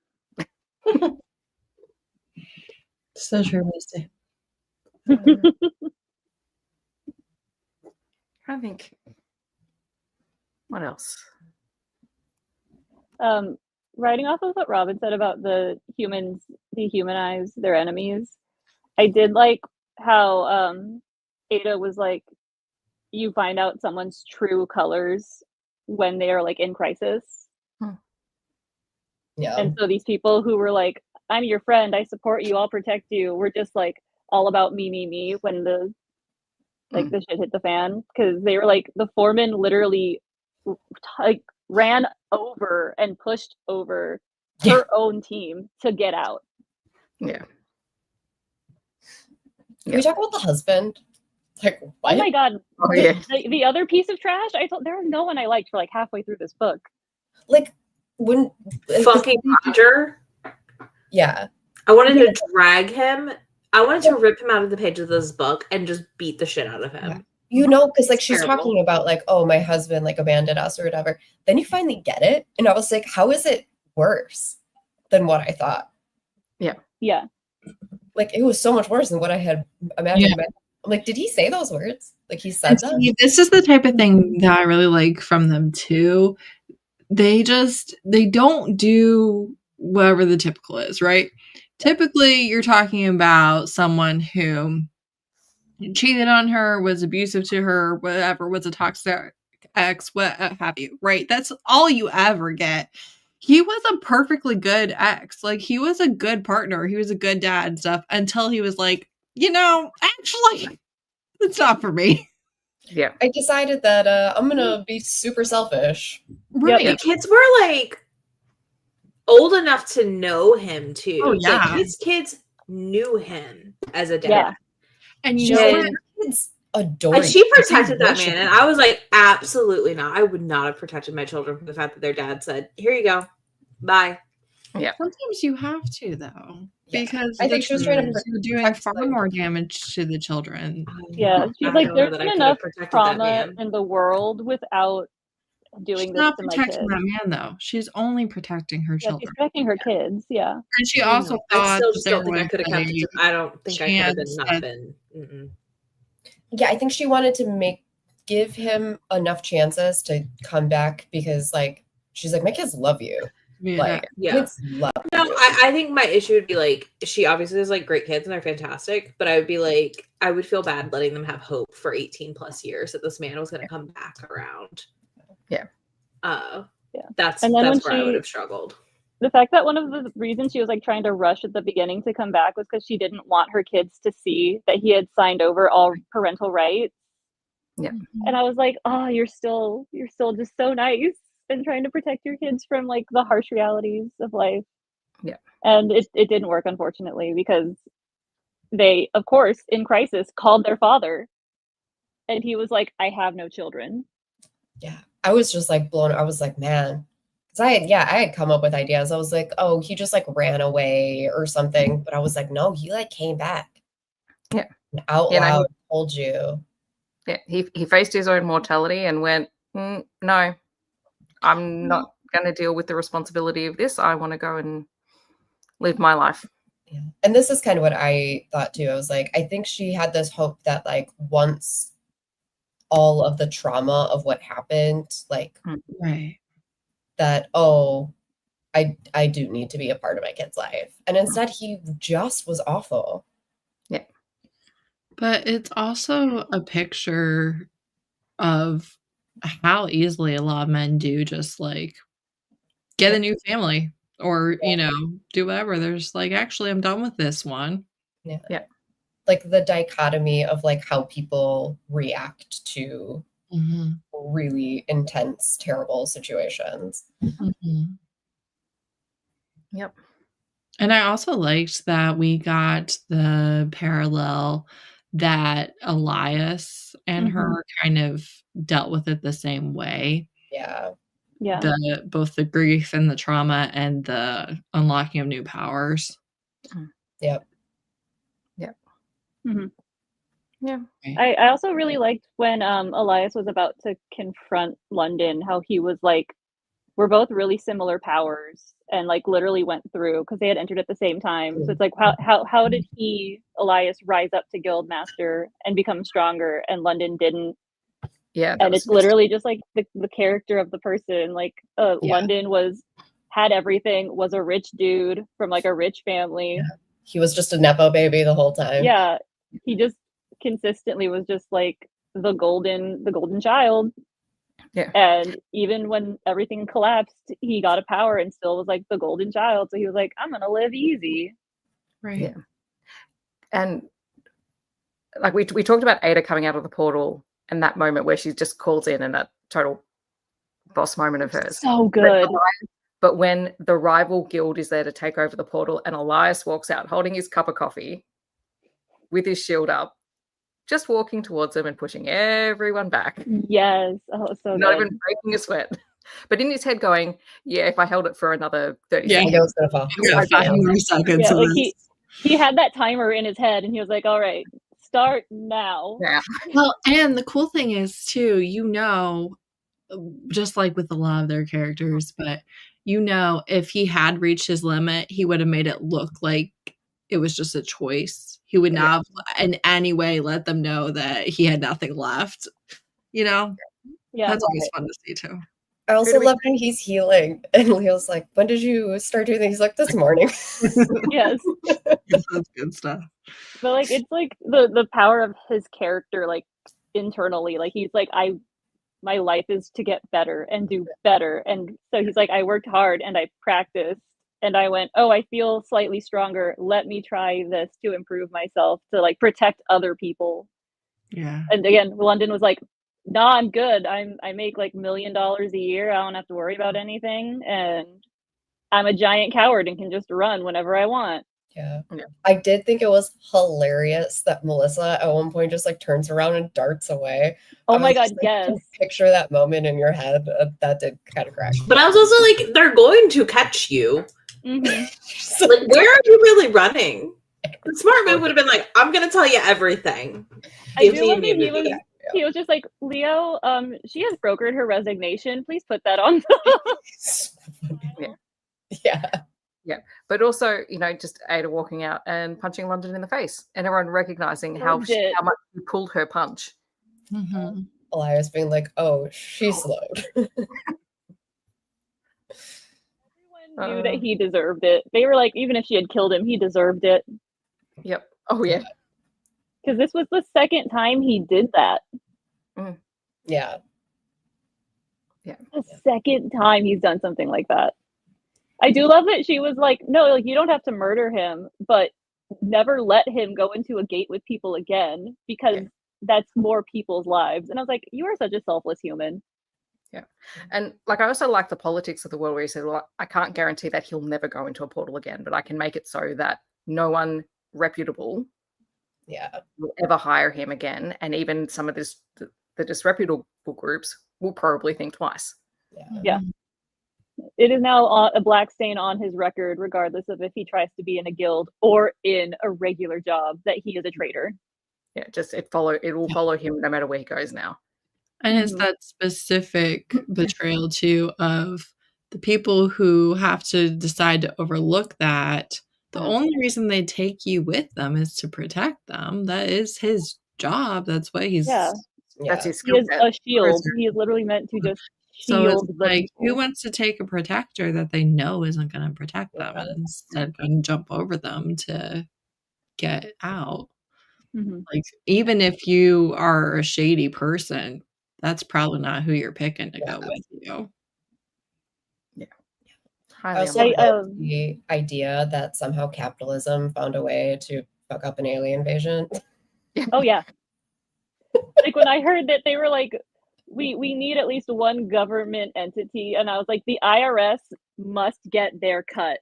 So true, Misty. I think. What else? Writing off of what Robin said about the humans dehumanize their enemies, I did like how Ada was like, you find out someone's true colors when they are like in crisis. Yeah. And so these people who were like, I'm your friend, I support you, I'll protect you, were just like all about me when the the shit hit the fan, because they were like, the foreman literally like ran over and pushed over her own team to get out. Yeah. Can we talk about the husband? Like, what? Oh my god. Oh, yeah. The other piece of trash, I thought there was no one I liked for like halfway through this book. Like, when fucking Roger. Yeah. I wanted to drag him. I wanted to rip him out of the page of this book and just beat the shit out of him. Yeah. You know, because like she's Terrible. talking about like, oh, my husband like abandoned us or whatever. Then you finally get it. And I was like, how is it worse than what I thought? Yeah. Like, it was so much worse than what I had imagined. Yeah. I'm like, did he say those words? Like, he said that? See, this is the type of thing that I really like from them too. They don't do whatever the typical is, right? Typically, you're talking about someone who cheated on her, was abusive to her, whatever, was a toxic ex, what have you, right? That's all you ever get. He was a perfectly good ex. Like, he was a good partner. He was a good dad and stuff until he was like, actually, it's not for me. Yeah. I decided that I'm going to be super selfish. Right. Yep. The kids were like old enough to know him too. Oh, yeah. Like, his kids knew him as a dad. Yeah. And She's you know like, what? kids adore And she you. protected that man. And I was like, absolutely not. I would not have protected my children from the fact that their dad said, here you go. Bye. Sometimes you have to, though. Yeah. Because I think she was trying to you're doing protect, far like- more damage to the children. Yeah. She's I like, don't know there's that I been could have enough protected that trauma man. in the world without doing She's this not to my protecting kids. that man, though. She's only protecting her Yeah, she's children. protecting her kids. Yeah. And she I also know. thought I still that just there don't think I was could have kept it. I don't think I could have been chance not that- been. Mm-mm. Yeah, I think she wanted to give him enough chances to come back because, like, she's like, my kids love you. Yeah. Like, Yeah. kids love No, you. I think my issue would be like, she obviously has like great kids and they're fantastic, but I would be like, I would feel bad letting them have hope for 18 plus years that this man was going to come back around. Yeah. That's And then where when I would she- have struggled. The fact that one of the reasons she was like trying to rush at the beginning to come back was because she didn't want her kids to see that he had signed over all parental rights. Yeah. And I was like, oh, you're still just so nice and trying to protect your kids from like the harsh realities of life. Yeah. And it didn't work, unfortunately, because they, of course, in crisis, called their father. And he was like, I have no children. Yeah. I was just like blown. I was like, man. Because I had come up with ideas. I was like, oh, he just like ran away or something. But I was like, no, he like came back. Yeah. And out Yeah, loud told you. Yeah. He faced his own mortality and went, no, I'm not going to deal with the responsibility of this. I want to go and live my life. Yeah. And this is kind of what I thought too. I was like, I think she had this hope that like once all of the trauma of what happened, like Right. that, oh, I do need to be a part of my kid's life. And instead he just was awful. Yeah. But it's also a picture of how easily a lot of men do just like get a new family or, do whatever. There's like, actually, I'm done with this one. Yeah. Yeah. Like the dichotomy of like how people react to really intense, terrible situations. Yep. And I also liked that we got the parallel that Elias and her kind of dealt with it the same way. Yeah. Yeah. Both the grief and the trauma and the unlocking of new powers. Yep. Mhm. Yeah. I also really liked when Elias was about to confront London, how he was like, we're both really similar powers, and like literally went through because they had entered at the same time. So it's like, how did Elias rise up to Guildmaster and become stronger, and London didn't? Yeah. And it's literally just like the character of the person. Like London had everything, was a rich dude from like a rich family. Yeah. He was just a Nepo baby the whole time. Yeah. He just consistently was just like the golden child. Yeah. And even when everything collapsed, he got a power and still was like the golden child. So he was like, I'm gonna live easy. Right. Yeah. And like we talked about Ada coming out of the portal and that moment where she just calls in and that total boss moment of hers. So good. But when the rival guild is there to take over the portal and Elias walks out holding his cup of coffee with his shield up, just walking towards them and pushing everyone back. Yes. Oh, so Not good. even breaking a sweat. But in his head going, yeah, if I held it for another 30 Yeah. I seconds. know it's gonna fall. Yeah, 5 more seconds. Yeah, of like this. he had that timer in his head and he was like, all right, start now. Yeah. Well, and the cool thing is too, just like with a lot of their characters, but if he had reached his limit, he would have made it look like it was just a choice. He would not have in any way let them know that he had nothing left. Yeah. That's always fun to see too. I also love when he's healing and Leo's like, when did you start doing that? He's like, this morning. Yes. That's good stuff. But like it's like the power of his character, like internally. Like he's like, my life is to get better and do better. And so he's like, I worked hard and I practiced and I went, oh, I feel slightly stronger. Let me try this to improve myself, to like protect other people. Yeah. And again, London was like, nah, I'm good. I make like $1 million a year. I don't have to worry about anything. And I'm a giant coward and can just run whenever I want. Yeah. I did think it was hilarious that Melissa at one point just like turns around and darts away. Oh my God, yes. Picture that moment in your head. That did kind of crack. But I was also like, they're going to catch you. Mm-hmm. Like, where are you really running? The smart move would have been like, I'm going to tell you everything. I do love that he was just like, Leo, she has brokered her resignation. Please put that on. Yeah. But also, just Ada walking out and punching London in the face and everyone recognizing how much he pulled her punch. Mm-hmm. Elias being like, oh, she slowed. Everyone knew that he deserved it. They were like, even if she had killed him, he deserved it. Yep. Oh, yeah. Because this was the second time he did that. Mm. Yeah. The second time he's done something like that. I do love that she was like, no, like you don't have to murder him, but never let him go into a gate with people again because that's more people's lives. And I was like, you are such a selfless human. Yeah. And like, I also like the politics of the world where he said, well, I can't guarantee that he'll never go into a portal again, but I can make it so that no one reputable will ever hire him again. And even some of the disreputable groups will probably think twice. Yeah. It is now a black stain on his record, regardless of if he tries to be in a guild or in a regular job, that he is a traitor. Yeah, it will follow him no matter where he goes now. And it's that specific betrayal too of the people who have to decide to overlook that. The only reason they take you with them is to protect them. That is his job. That's what he's. That's his He skill is set. a shield. He is literally meant to just So shield it's the like, people. who wants to take a protector that they know isn't going to protect them and instead going to jump over them to get out? Mm-hmm. Like, even if you are a shady person, that's probably not who you're picking to go with you. Yeah. I also love the idea that somehow capitalism found a way to fuck up an alien invasion. Oh, yeah. Like, when I heard that they were like, we need at least one government entity, and I was like, the IRS must get their cut.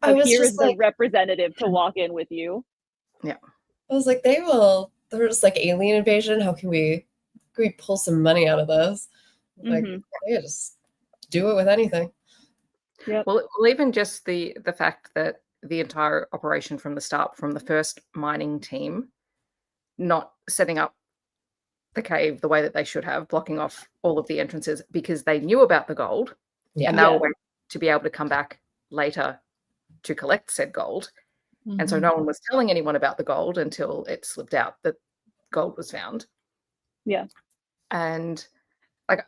So here's the representative to walk in with you. Yeah. I was like, they're just like alien invasion. How can we pull some money out of this? Like, just do it with anything. Yep. Well, even just the fact that the entire operation from the start, from the first mining team, not setting up the cave the way that they should have, blocking off all of the entrances because they knew about the gold and they were waiting to be able to come back later to collect said gold. And so no one was telling anyone about the gold until it slipped out that gold was found. Yeah. And like,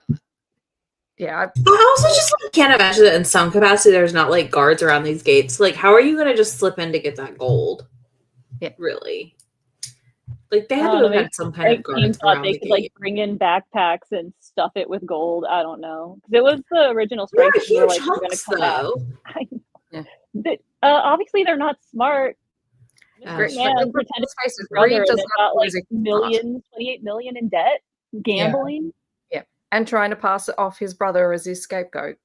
I also just can't imagine that in some capacity there's not like guards around these gates. Like, how are you going to just slip in to get that gold? Yeah. Really? Like they had to have had some kind of guards thought around they the could gate. like bring in backpacks and stuff it with gold. I don't know, because it was the original strike They're team were huge like, we're gonna hunks, come back. though. I know. Yeah. But, obviously they're not smart. Great. Man pretended to be his brother and then got like millions, 28 million in debt, gambling. Yeah, and trying to pass it off his brother as his scapegoat.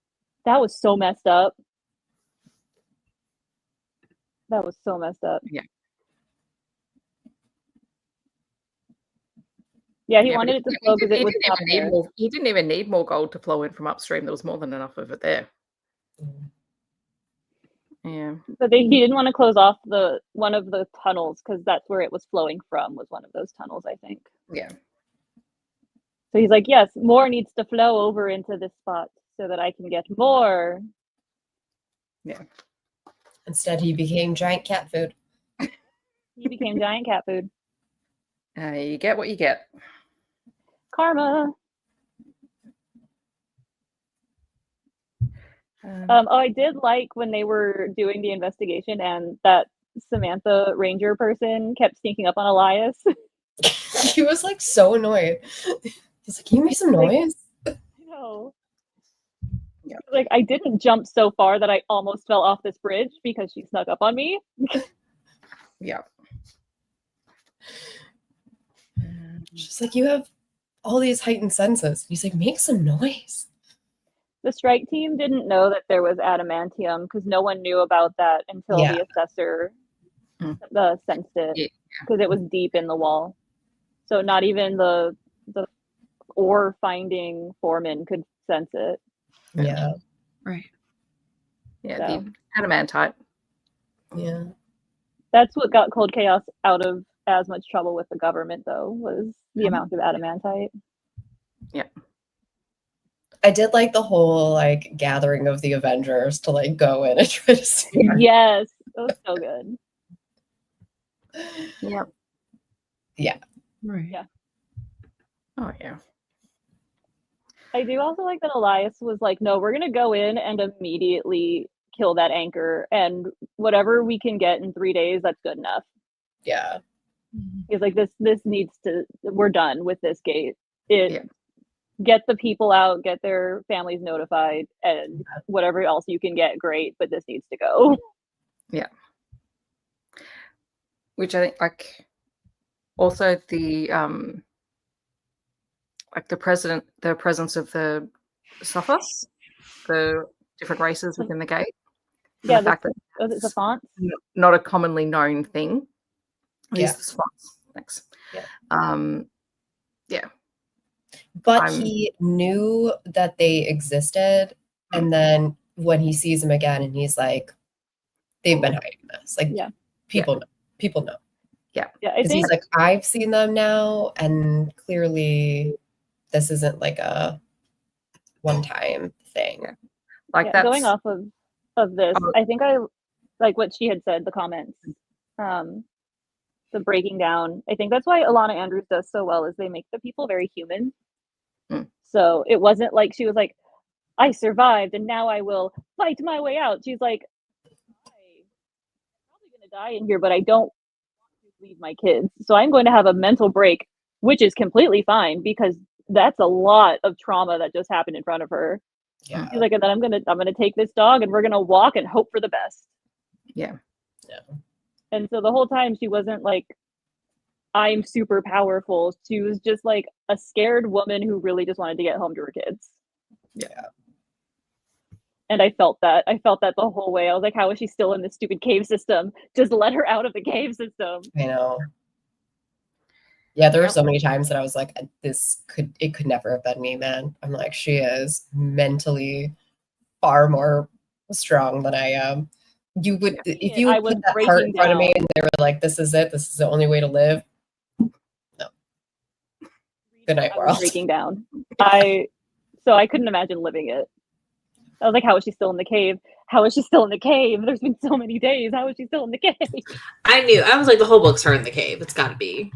That was so messed up. That was so messed up. Yeah. Yeah, he wanted it to flow because it was up there. He didn't even need more gold to flow in from upstream. There was more than enough of it there. Yeah. But he didn't want to close off one of the tunnels because that's where it was flowing from, was one of those tunnels, I think. Yeah. So he's like, yes, more needs to flow over into this spot so that I can get more. Yeah. Instead, he became giant cat food. He became giant cat food. You get what you get. Karma. I did like when they were doing the investigation and that Samantha Ranger person kept sneaking up on Elias. He was like so annoyed. He's like, "Can you make some noise?" No. Yeah. Like, I didn't jump so far that I almost fell off this bridge because she snuck up on me. Yeah. She's like, "You have all these heightened senses." He's like, "Make some noise." The strike team didn't know that there was adamantium because no one knew about that until the assessor sensed it because it was deep in the wall. So not even the ore finding foreman could sense it. Yeah. Right. Yeah, So. the adamantite. Yeah. That's what got Cold Chaos out of as much trouble with the government, though, was the amount of adamantite. Yeah. I did like the whole like gathering of the Avengers to like go in and try to see. Yes, it was so good. Yeah. Yeah. Right. Yeah. Oh yeah. I do also like that Elias was like, no, we're gonna go in and immediately kill that anchor, and whatever we can get in 3 days, that's good enough. Yeah. He's like, this needs to, we're done with this gate. Get the people out, get their families notified, and whatever else you can get, great, but this needs to go. Yeah. Which I think, like, also the like the presence of the Sophos, the different races within the gate. Yeah, the fact that it's a font. Not a commonly known thing. Yeah. The fonts. Thanks. Yeah. Yeah. But he knew that they existed, and then when he sees them again, and he's like, "They've been hiding this." Like, people know. People know. Yeah. Yeah. Because he's like, "I've seen them now, and clearly, this isn't like a one-time thing." Yeah. Like that's going off of this. I think I like what she had said. The comments, the breaking down. I think that's why Ilona Andrews does so well. Is they make the people very human. So it wasn't like she was like, I survived and now I will fight my way out. She's like, I'm probably going to die in here, but I don't want to leave my kids. So I'm going to have a mental break, which is completely fine because that's a lot of trauma that just happened in front of her. Yeah. She's like, and then I'm gonna take this dog and we're gonna walk and hope for the best. Yeah. Yeah. And so the whole time she wasn't like, I'm super powerful. She was just like a scared woman who really just wanted to get home to her kids. Yeah. And I felt that. I felt that the whole way. I was like, how is she still in this stupid cave system? Just let her out of the cave system. I know. Yeah, there were so many times that I was like, it could never have been me, man. I'm like, she is mentally far more strong than I am. You would, if you would put that heart in front of me and they were like, this is it, this is the only way to live. No. Good night, world. Breaking down. So I couldn't imagine living it. I was like, how is she still in the cave? How is she still in the cave? There's been so many days. How is she still in the cave? I was like, the whole book's her in the cave. It's got to be.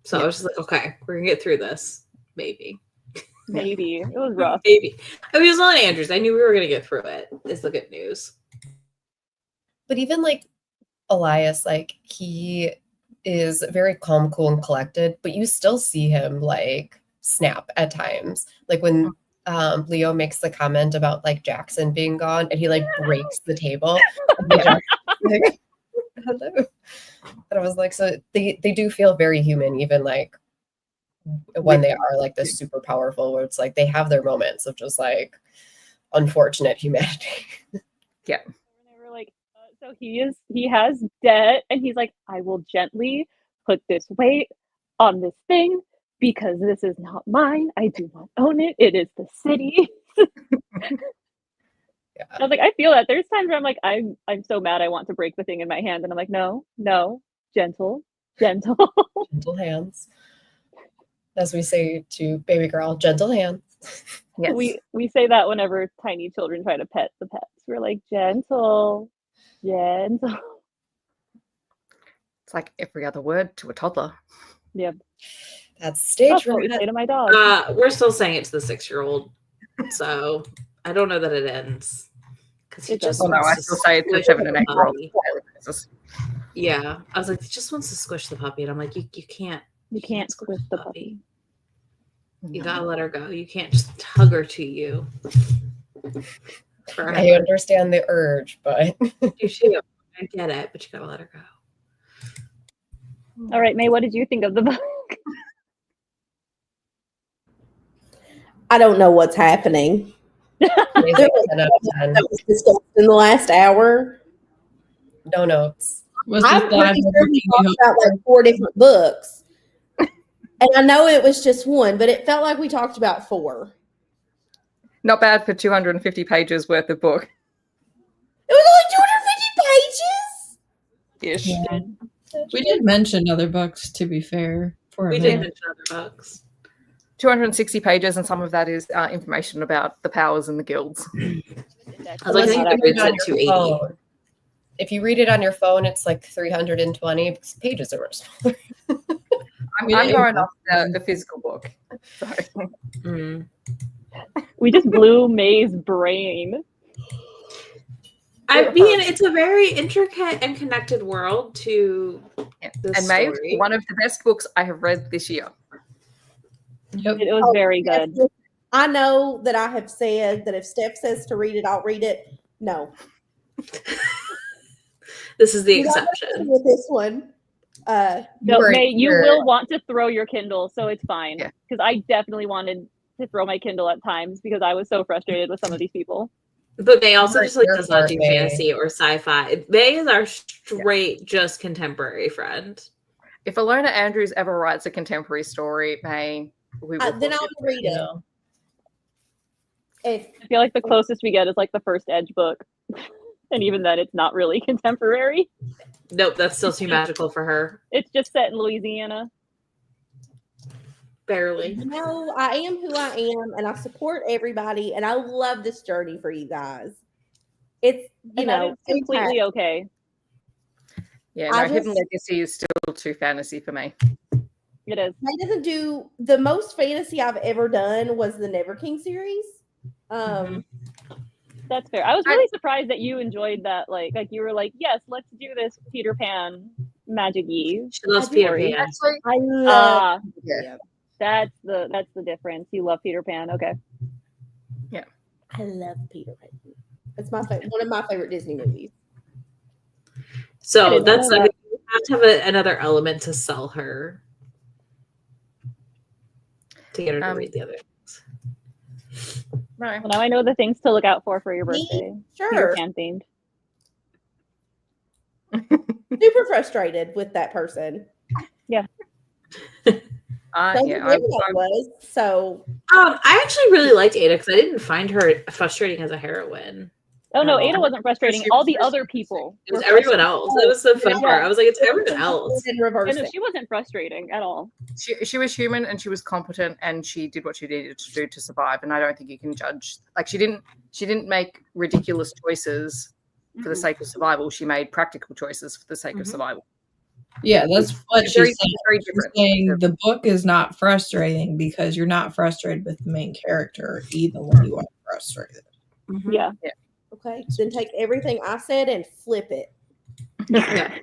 So I was just like, okay, we're going to get through this. Maybe. Maybe. It was rough. Maybe. I mean, it was Ilona Andrews. I knew we were going to get through it. It's the good news. But even like Elias, like he is very calm, cool, and collected, but you still see him like snap at times. Like when Leo makes the comment about like Jackson being gone and he like breaks the table. And like, hello. And I was like, so they do feel very human, even like when they are like this super powerful, where it's like they have their moments of just like unfortunate humanity. Yeah. And they were like, so he has debt, and he's like, I will gently put this weight on this thing because this is not mine. I do not own it. It is the city. Yeah. I was like, I feel that. There's times where I'm like, I'm so mad I want to break the thing in my hand, and I'm like, no, gentle. Gentle hands. As we say to baby girl, gentle hands. Yes. We say that whenever tiny children try to pet the pets. We're like, gentle. It's like every other word to a toddler. Yeah. That's stage That's what we say to my dog. We're still saying it to the 6-year-old, so I don't know that it ends. Because he just no, I still say it to 7 and 8-year-old. Yeah, I was like, he just wants to squish the puppy, and I'm like, you can't. You can't squish the puppy. You gotta let her go. You can't just hug her to you. I understand the urge, but you should. I get it, but you gotta let her go. All right, May, what did you think of the book? I don't know what's happening. That was discussed in the last hour. No notes. I'm pretty sure we talked about like 4 different books. And I know it was just one, but it felt like we talked about 4. Not bad for 250 pages worth of book. It was only 250 pages? Ish. Yeah. We did mention other books, to be fair. We did mention other books. 260 pages, and some of that is information about the powers and the guilds. I was like, I think it's at 280. If you read it on your phone, it's like 320 because pages are smaller. I'm going off the physical book. We just blew May's brain. I mean, it's a very intricate and connected world to this and story. May, one of the best books I have read this year. Yep. It was very good. I know that I have said that if Steph says to read it, I'll read it. No. This is the exception. With this one. No, May, you will want to throw your Kindle, so it's fine. Because I definitely wanted to throw my Kindle at times because I was so frustrated with some of these people. But May also just like does not do fantasy or sci-fi. May is our straight, just contemporary friend. If Ilona Andrews ever writes a contemporary story, May, we will then I'll read it. I feel like the closest we get is like the first Edge book. And even then, it's not really contemporary. Nope, that's still too magical for her. It's just set in Louisiana. Barely. No, I am who I am, and I support everybody, and I love this journey for you guys. It's, it's completely okay. Yeah, no, Hidden Legacy is still too fantasy for me. It is. It doesn't do the most fantasy I've ever done was the Never King series. That's fair. I was really surprised that you enjoyed that. Like you were like, yes, let's do this Peter Pan magic-y. She loves Peter Pan. Actually, I love that's the difference. You love Peter Pan. Okay. Yeah. I love Peter Pan. It's my favorite, one of my favorite Disney movies. So that's you have to have another element to sell her to get her to read the other things. Right. Well, now I know the things to look out for your birthday. Sure. Peter Pan themed. Super frustrated with that person. Yeah. I actually really liked Ada because I didn't find her frustrating as a heroine. Oh no, Ada wasn't frustrating. All the other people. It was everyone else. It was the fun part. I was like, it's everyone else. No, she wasn't frustrating at all. She was human and she was competent and she did what she needed to do to survive. And I don't think you can judge. Like she didn't make ridiculous choices for the sake of survival. She made practical choices for the sake of survival. Yeah, that's what she's saying. She's saying the book is not frustrating because you're not frustrated with the main character even when you are frustrated. Yeah. Okay, then take everything I said and flip it. Yeah.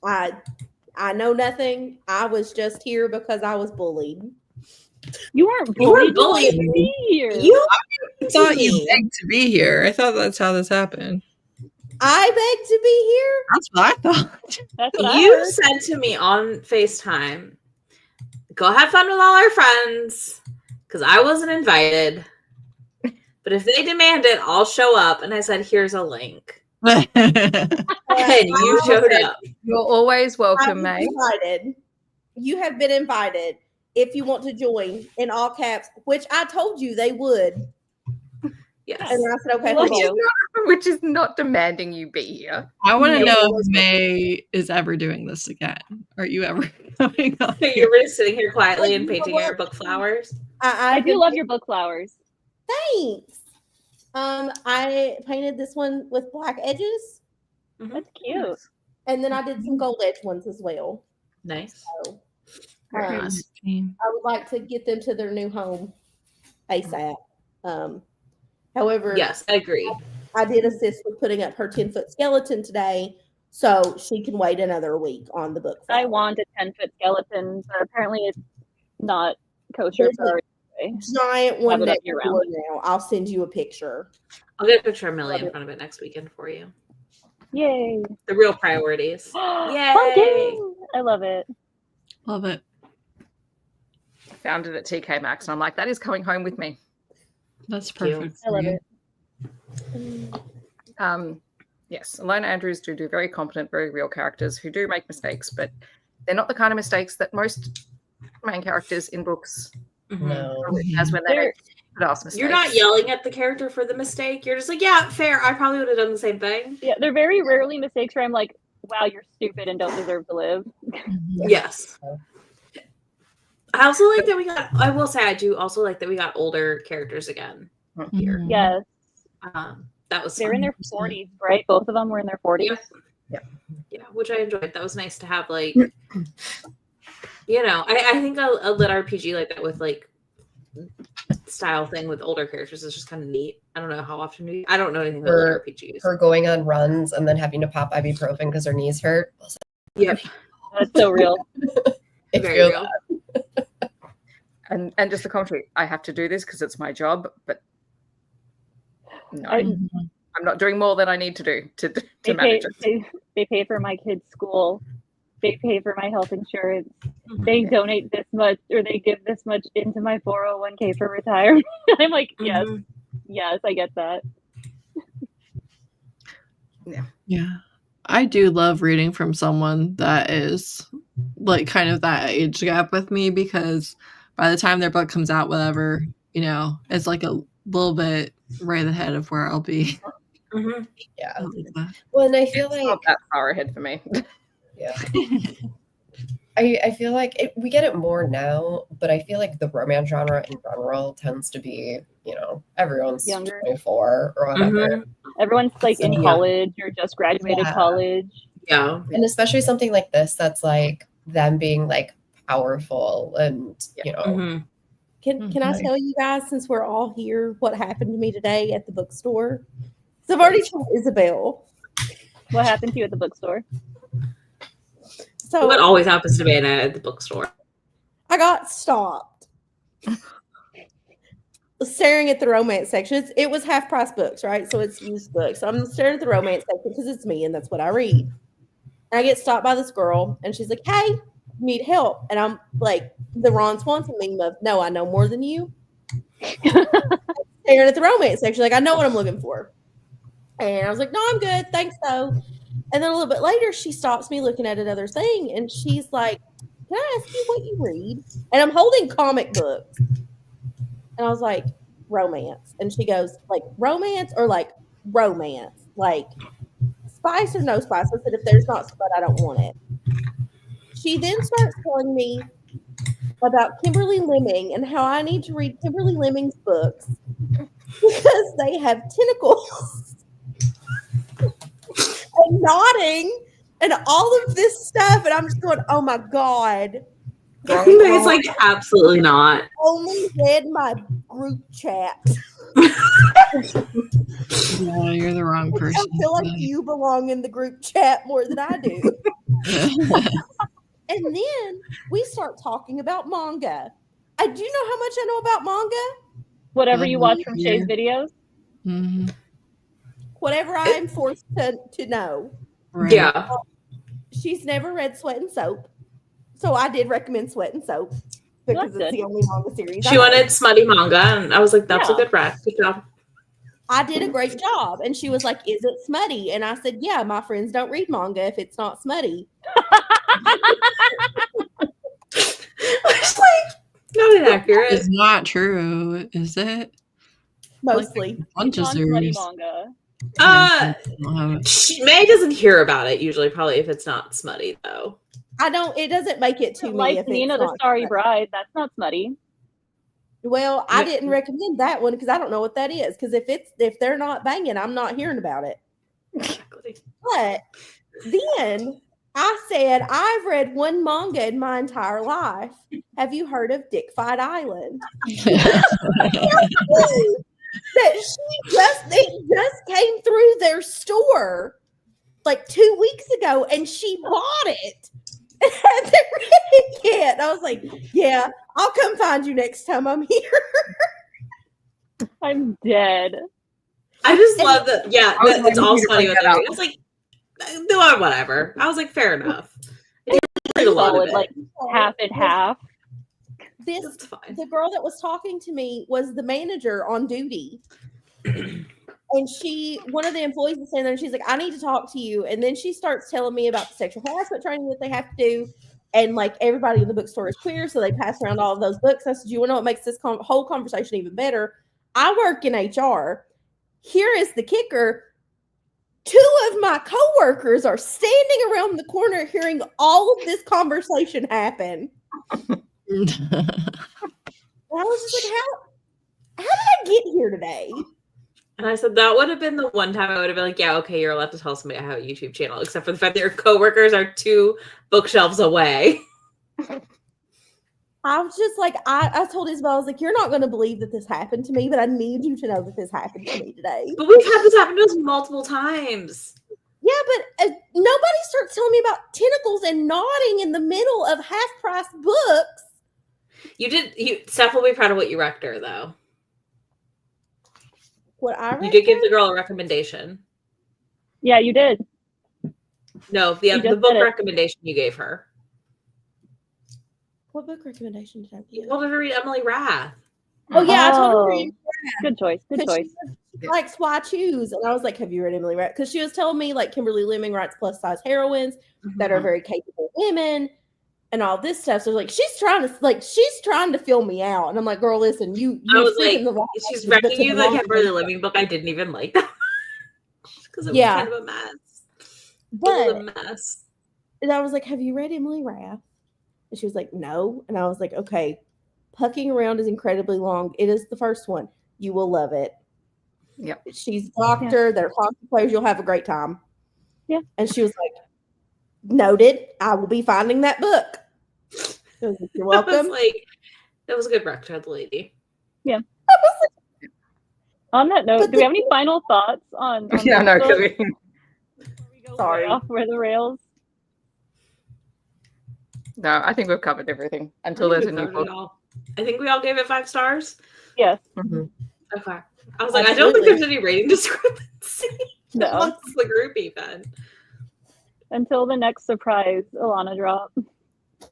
I know nothing. I was just here because I was bullied. You weren't You were bullied. bullied. You were here. You I thought you begged to be here. I thought that's how this happened. I begged to be here. That's what I thought. That's what I You heard. said to me on FaceTime, go have fun with all our friends, because I wasn't invited. But if they demand it, I'll show up. And I said, here's a link. And you showed up. You're always welcome, I was mate. invited. You have been invited if you want to join in all caps, which I told you they would. Yes. And I said, okay, Love hold on. you. Which is not demanding you be here. I want to Yeah, know it if was- May is ever doing this again. Are you ever coming on? You were just sitting here quietly and painting your book flowers. I do love your book flowers. Thanks. I painted this one with black edges, That's cute. and then I did some gold edge ones as well. Nice. So, Very um, nice. I would like to get them to their new home ASAP. However, Yes, I agree. I did assist with putting up her 10-foot skeleton today, so she can wait another week on the book. I want a 10-foot skeleton, but apparently it's not kosher There's for giant one Have it up next year door now. I'll send you a picture. I'll get a picture of Millie in front of it next weekend for you. Yay. The real priorities. Yay. Pumpkin! I love it. Love it. Found it at TK Maxx, and I'm like, that is coming home with me. That's Cute. perfect. I love for you. it. Yes, Ilona Andrews do very competent, very real characters who do make mistakes, but they're not the kind of mistakes that most main characters in books No. as when they They're- make mistakes. You're not yelling at the character for the mistake. You're just like, yeah, fair. I probably would have done the same thing. Yeah, they're very rarely mistakes where I'm like, wow, you're stupid and don't deserve to live. Yes. I also like that we got, I will say, I do also like that we got older characters again here. Mhm. Yes. That was They're fun. in their 40s, right? Both of them were in their 40s. Yeah, which I enjoyed. That was nice to have, like, you know, I think a lit RPG like that with like style thing with older characters is just kind of neat. I don't know how often I don't know anything about lit RPGs. Her going on runs and then having to pop ibuprofen because her knees hurt. Yep. That's so real. I Very feel real. that. And just the commentary, I have to do this because it's my job, but no, I- I'm not doing more than I need to do to They manage pay, it. they pay for my kids' school. They pay for my health insurance. They donate this much or they give this much into my 401k for retirement. I'm like, yes, Mhm. yes, I get that. Yeah. I do love reading from someone that is like kind of that age gap with me, because by the time their book comes out, whatever, you know, it's like a little bit right ahead of where I'll be. Mhm. Yeah. I like that. Well, and I feel It's like not that far ahead for me. yeah. I feel like we get it more now, but I feel like the romance genre in general tends to be, you know, everyone's Younger. 24 or whatever. Mhm. Everyone's like in Yeah. college or just graduated Yeah. college. Yeah. And especially something like this that's like them being like powerful and, you know, Mhm. Can I Mhm. tell you guys, since we're all here, what happened to me today at the bookstore? So I've already told Isabel. What happened to you at the bookstore? So What always happens to me at the bookstore? I got stopped staring at the romance section. It was half price books, right? So it's used books. So I'm staring at the romance section because it's me and that's what I read. And I get stopped by this girl and she's like, hey, need help. And I'm like, the Ron Swanson meme of, no, I know more than you. Staring at the romance section, like, I know what I'm looking for. And I was like, no, I'm good. Thanks, though. And then a little bit later, she stops me looking at another thing and she's like, can I ask you what you read? And I'm holding comic books. And I was like, romance. And she goes, like, romance or like romance? Like, spice or no spice? I said, if there's not spice, I don't want it. She then starts telling me about Kimberly Lemming and how I need to read Kimberly Lemming's books because they have tentacles and nodding and all of this stuff. And I'm just going, oh my God. It's like absolutely not. Only read my group chat. No, you're the wrong person. I feel like you belong in the group chat more than I do. And then we start talking about manga. Do you know how much I know about manga? Whatever you watch from Shay's videos. Mm-hmm. Whatever I am forced to know. Right. Yeah. She's never read Sweat and Soap. So I did recommend Sweat and Soap because it's the only manga series. She wanted smutty manga, and I was like, that's a good rat. Good job. I did a great job. And she was like, is it smutty? And I said, yeah, my friends don't read manga if it's not smutty. It's like, not inaccurate. It's not true, is it? Mostly. Bunch of Smutty series. manga. May doesn't hear about it usually, probably if it's not smutty though. It doesn't make it to me Like if Nina it's the not Starry smutty. Bride. That's not smutty. Well, I didn't recommend that one because I don't know what that is. Because if they're not banging, I'm not hearing about it. Exactly. But then I said, I've read one manga in my entire life. Have you heard of Dick Fight Island? It just came through their store like 2 weeks ago, and she bought it. And hasn't read it yet. I was like, yeah, I'll come find you next time I'm here. I'm dead. I just love that. Yeah, it's all smutty with out. it. I was like, no, whatever. I was like, fair enough. It's Solid, like half and half. That's fine. The girl that was talking to me was the manager on duty. And one of the employees was standing there and she's like, I need to talk to you. And then she starts telling me about the sexual harassment training that they have to do. And like everybody in the bookstore is queer. So they pass around all of those books. I said, you want to know what makes this whole conversation even better? I work in HR. Here is the kicker. 2 of my coworkers are standing around the corner hearing all of this conversation happen. And I was just like, how did I get here today? And I said that would have been the one time I would have been like, yeah, okay, you're allowed to tell somebody I have a YouTube channel, except for the fact that your coworkers are 2 bookshelves away. I was just like, I told Isabel, I was like, you're not going to believe that this happened to me, but I need you to know that this happened to me today. But we've had this happen to us multiple times. Yeah, but nobody starts telling me about tentacles and nodding in the middle of half-price books. Steph will be proud of what you wrecked her, though. What I You did give the girl a recommendation. Yeah, you did. No, the book recommendation you gave her. What book recommendation did I give? You told her to read Emily Rath. Oh, yeah, I told her to read Rath. Good choice. Good choice. She likes Why Choose. And I was like, have you read Emily Rath? Because she was telling me like Kimberly Lemming writes plus-size heroines that are very capable women and all this stuff. So like she's trying to fill me out. And I'm like, girl, listen, you I was like, she's wrecking you the Kimberly Lemming book. I didn't even like that because it was kind of a mess. But it was a mess. And I was like, have you read Emily Rath? And she was like, no. And I was like, okay, Pucking Around is incredibly long. It is the first one. You will love it. Yep. She's a doctor. They're hockey players. You'll have a great time. Yeah. And she was like, noted. I will be finding that book. I was like, you're welcome. That was a good wreck to the lady. Yeah. On that note, do we have any final thoughts on yeah, no, before we go Sorry. off the rails? No, I think we've covered everything until there's a new book. I think we all gave it 5 stars. Yes. Mm-hmm. Okay. I was like, I don't think there's any rating discrepancy. No. Amongst the group even. Until the next surprise Ilona drop.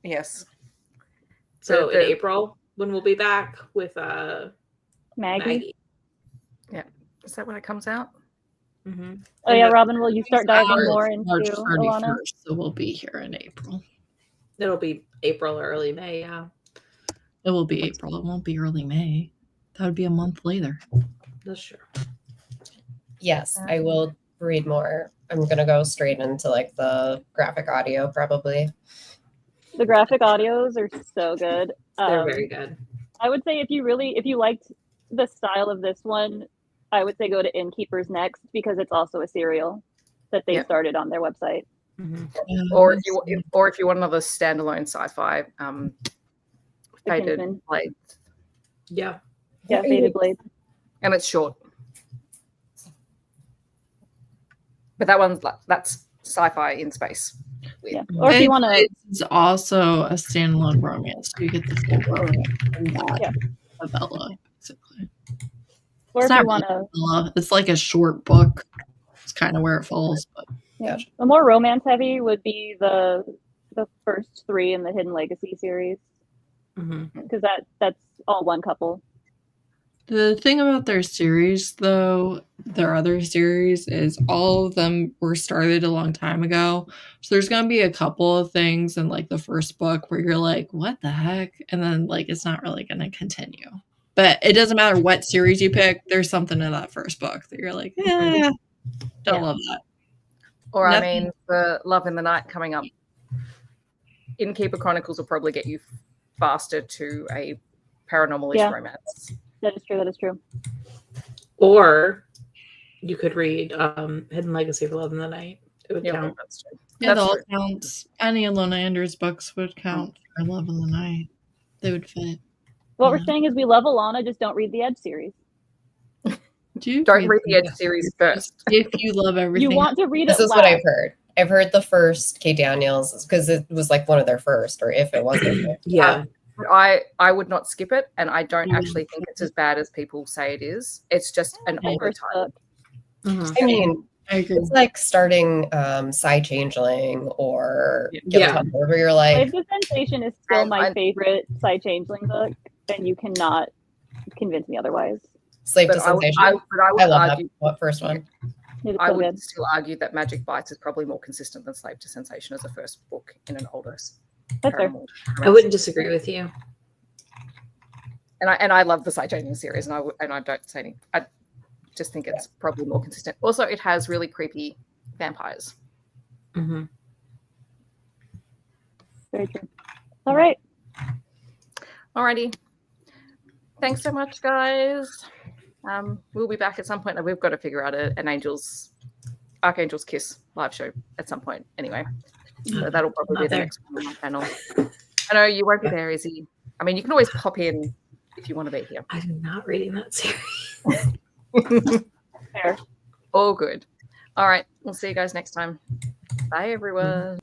Yes. So in April, when we'll be back with Maggie. Yeah. Is that when it comes out? Mm-hmm. Oh yeah, Robin, will you start diving more into March Ilona? 31st, so we'll be here in April. It'll be April or early May, yeah. It will be April. It won't be early May. That would be a month later. That's true. Yes, I will read more. I'm going to go straight into like the graphic audio probably. The graphic audios are so good. They're very good. I would say if you liked the style of this one, I would say go to Innkeepers next because it's also a serial that they started on their website. Mm-hmm. Or if you want another standalone sci-fi, Fated Blade. Yeah. Yeah, Fated Blade. And it's short. But that's sci-fi in space. Yeah. Or if you want to, it's also a standalone romance. So you get the full romance from that novella, basically. or It's if not you want to, really novella. It's like a short book. It's kind of where it falls. But Gotcha. the more romance heavy would be the first 3 in the Hidden Legacy series, because that's all one couple. the thing about their series, though, their other series, is all of them were started a long time ago. So there's going to be a couple of things in like the first book where you're like, what the heck? And then like it's not really going to continue. But it doesn't matter what series you pick, there's something in that first book that you're like, don't love that. Or I mean, for Love in the Night coming up, Innkeeper Chronicles will probably get you faster to a paranormal-ish romance. That is true. Or you could read Hidden Legacy for Love in the Night. It would count. That's true. Yeah, That's all true. counts. Any Ilona Andrews books would count for Love in the Night. They would fit. What we're saying is we love Ilona, just don't read the Edge series. Don't read the Edge series first. If you love everything. You want to read This it is what I've heard. I've heard the first Kate Daniels because it was like one of their first, or if it wasn't. Yeah. I would not skip it, and I don't actually think it's as bad as people say it is. It's just an older title. I mean, I agree. it's like starting Side Changeling or Guild where you're like, Slave to Sensation is still my favorite Side Changeling book, and you cannot convince me otherwise. Slave to Sensation. I love argue, that first one. I would still argue that Magic Bites is probably more consistent than Slave to Sensation as a first book in an older. That's fair. I wouldn't disagree with you. And I love the Side Changing series, and I don't say anything. I just think it's probably more consistent. Also, it has really creepy vampires. Very true. All right. Alrighty. Thanks so much, guys. We'll be back at some point. We've got to figure out an Archangel's Kiss live show at some point. Anyway, so that'll probably be the next one on my panel. I know you won't be there, Izzy. I mean, you can always pop in if you want to be here. I'm not reading that series. Fair. All good. All right. We'll see you guys next time. Bye, everyone.